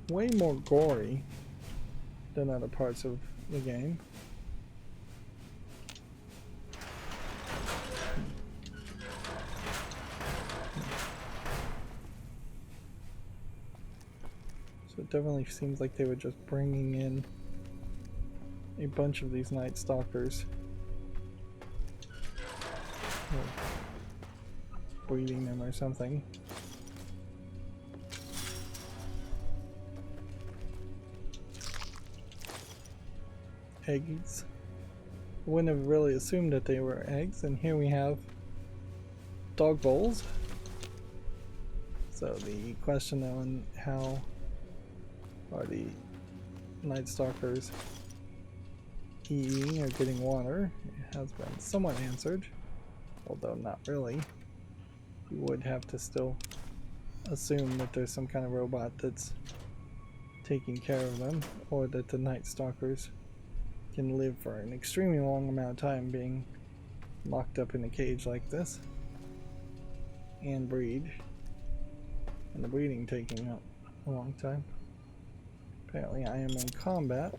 S1: way more gory than other parts of the game. So it definitely seems like they were just bringing in a bunch of these Night Stalkers. Or breeding them or something. Eggs. I wouldn't have really assumed that they were eggs, and here we have dog bowls. So the question on how are the Night Stalkers eating or getting water has been somewhat answered, although not really. You would have to still assume that there's some kind of robot that's taking care of them, or that the Night Stalkers can live for an extremely long amount of time being locked up in a cage like this and breed, and the breeding taking up a long time. Apparently I am in combat.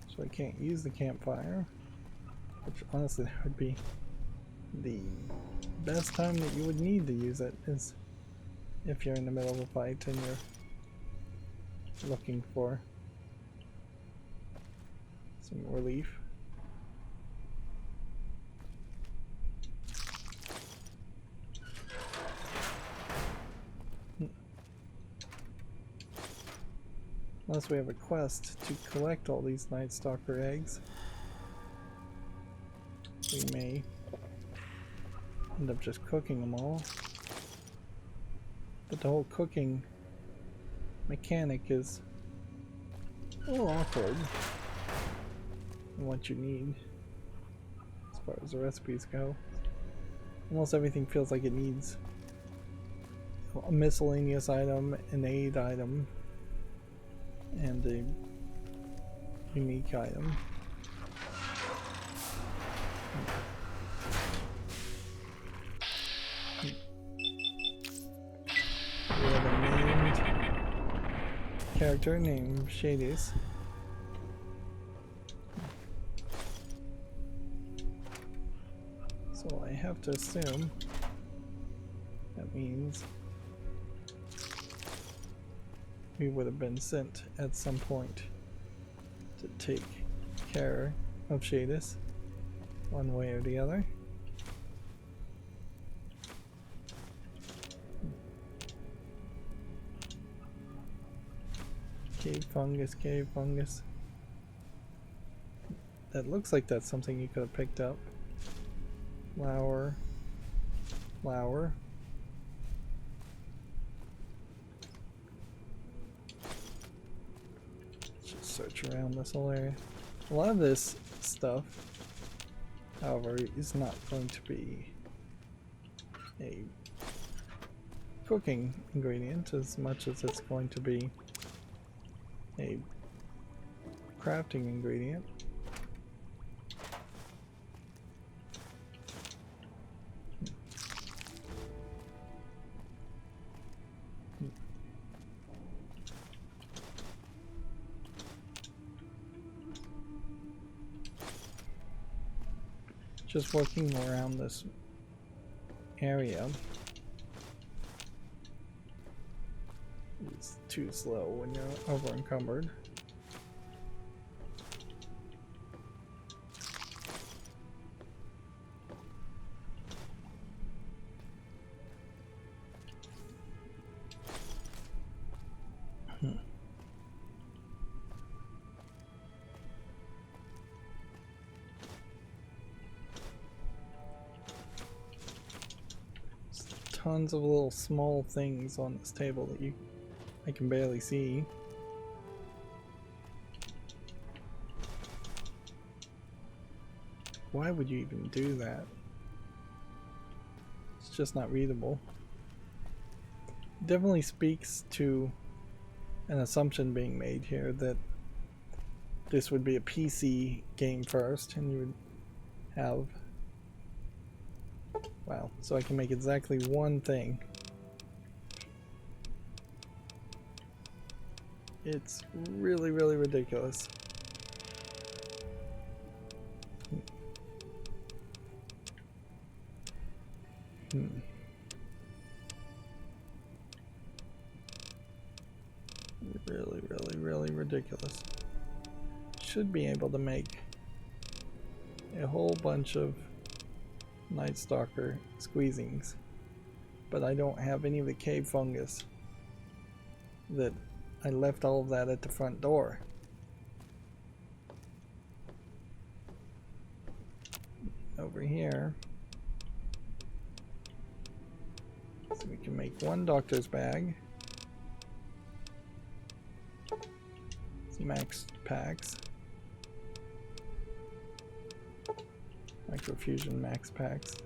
S1: So I can't use the campfire, which honestly that would be the best time that you would need to use it, is if you're in the middle of a fight and you're looking for some relief. Unless we have a quest to collect all these Night Stalker eggs, we may end up just cooking them all. But the whole cooking mechanic is a little awkward in what you need as far as the recipes go. Almost everything feels like it needs a miscellaneous item, an aid item, and a unique item. We have a named character named Shadis. So I have to assume that means we would have been sent at some point to take care of Shadis, one way or the other. Cave fungus, cave fungus. That looks like that's something you could have picked up. Flower, flower. Search around this whole area. A lot of this stuff, however, is not going to be a cooking ingredient as much as it's going to be a crafting ingredient. Just working around this area is too slow when you're over encumbered. tons of little small things on this table that I can barely see. Why would you even do that? It's just not readable. Definitely speaks to an assumption being made here that this would be a PC game first, and you would have... Wow, so I can make exactly one thing. It's really, really ridiculous. Really, really, really ridiculous. Should be able to make a whole bunch of Night Stalker squeezings, but I don't have any of the cave fungus. That I left all of that at the front door. Over here, so we can make one doctor's bag, some max packs, microfusion max packs.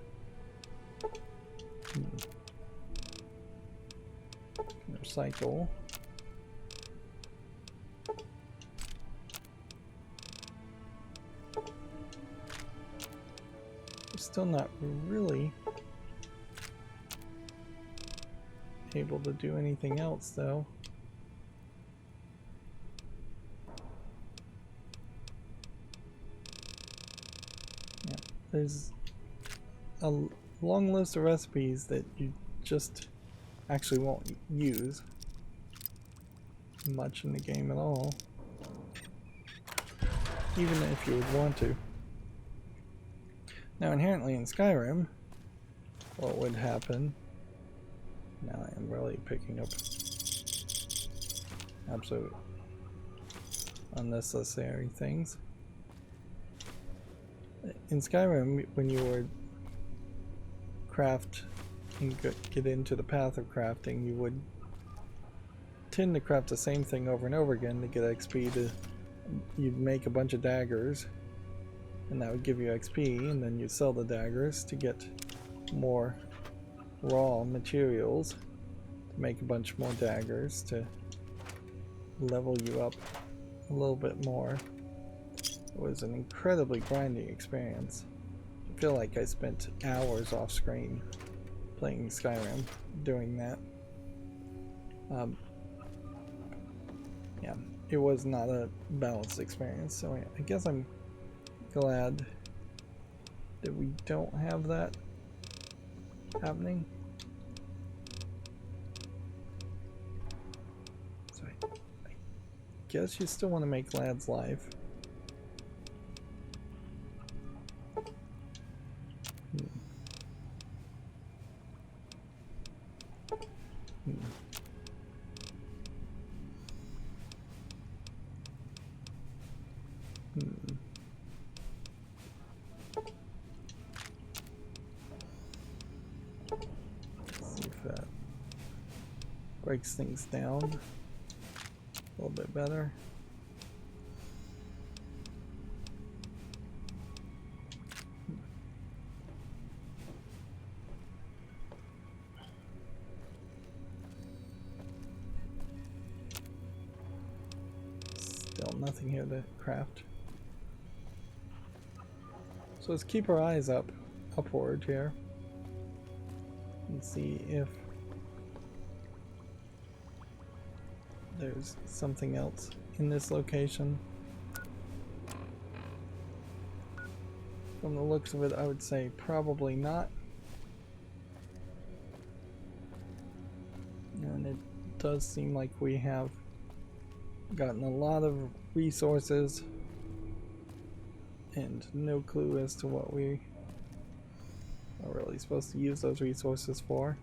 S1: Recycle. Still not really able to do anything else though. Yeah, there's a long list of recipes that you just actually won't use much in the game at all, even if you would want to. Now, inherently in Skyrim, what would happen... Now I am really picking up absolute unnecessary things. In Skyrim, when you would craft and get into the path of crafting, you would tend to craft the same thing over and over again to get XP. You'd make a bunch of daggers, and that would give you XP, and then you sell the daggers to get more raw materials to make a bunch more daggers to level you up a little bit more. It was an incredibly grinding experience. I feel like I spent hours off screen playing Skyrim doing that. Yeah, it was not a balanced experience, so I guess I'm glad that we don't have that happening. So I guess you still want to make Lad's life. See if that breaks things down a little bit better. Still nothing here to craft. So let's keep our eyes upward here and see if there's something else in this location. From the looks of it, I would say probably not. And it does seem like we have gotten a lot of resources and no clue as to what we are really supposed to use those resources for.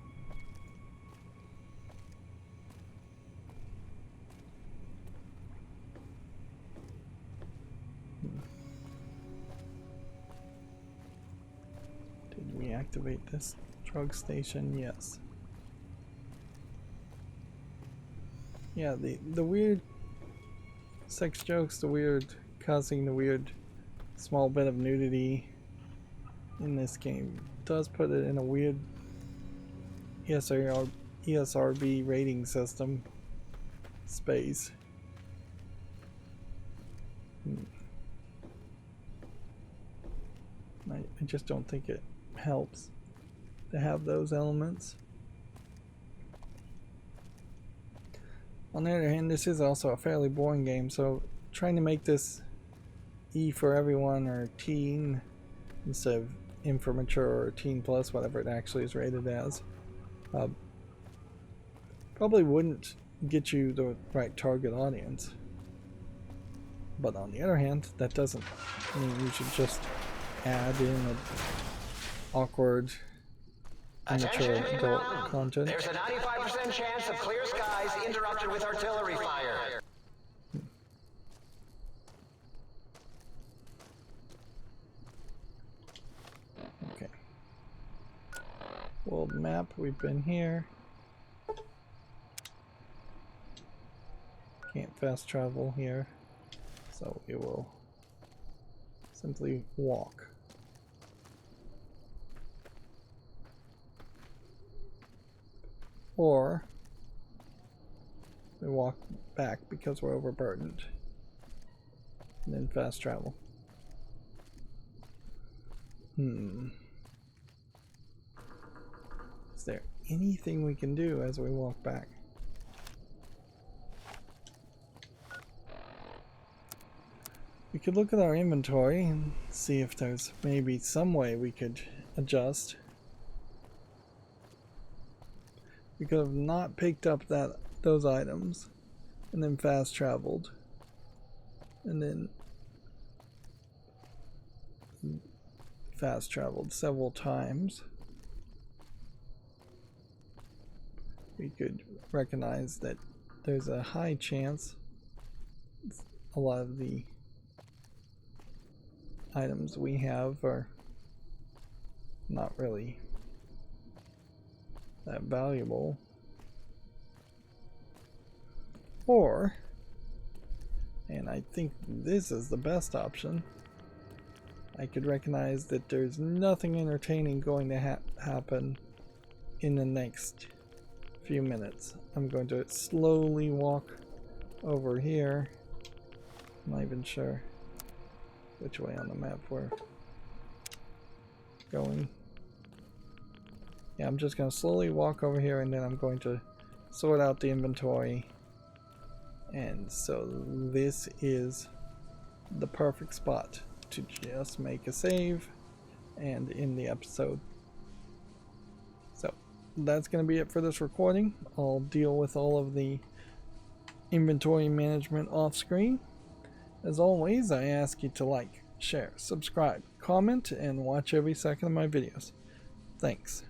S1: Did we activate this drug station? Yes. yeah, the weird sex jokes, the weird cussing, the weird small bit of nudity in this game does put it in a weird ESRB rating system space. I just don't think it helps to have those elements. On the other hand, this is also a fairly boring game, so trying to make this E for everyone or teen instead of M for mature or teen plus, whatever it actually is rated as, probably wouldn't get you the right target audience. But on the other hand, that doesn't mean you should just add in an awkward, immature adult content.
S5: There's a 95% chance of clear skies interrupted with artillery fire.
S1: Okay. World map, we've been here. Can't fast travel here, so we will simply walk. Or we walk back because we're overburdened, and then fast travel. Is there anything we can do as we walk back? We could look at our inventory and see if there's maybe some way we could adjust. We could have not picked up those items and then fast traveled and then fast traveled several times. We could recognize that there's a high chance a lot of the items we have are not really that valuable. Or, and I think this is the best option, I could recognize that there's nothing entertaining going to happen in the next few minutes. I'm going to slowly walk over here. I'm not even sure which way on the map we're going. Yeah, I'm just going to slowly walk over here and then I'm going to sort out the inventory. And so this is the perfect spot to just make a save and end the episode. So that's going to be it for this recording. I'll deal with all of the inventory management off screen. As always, I ask you to like, share, subscribe, comment, and watch every second of my videos. Thanks.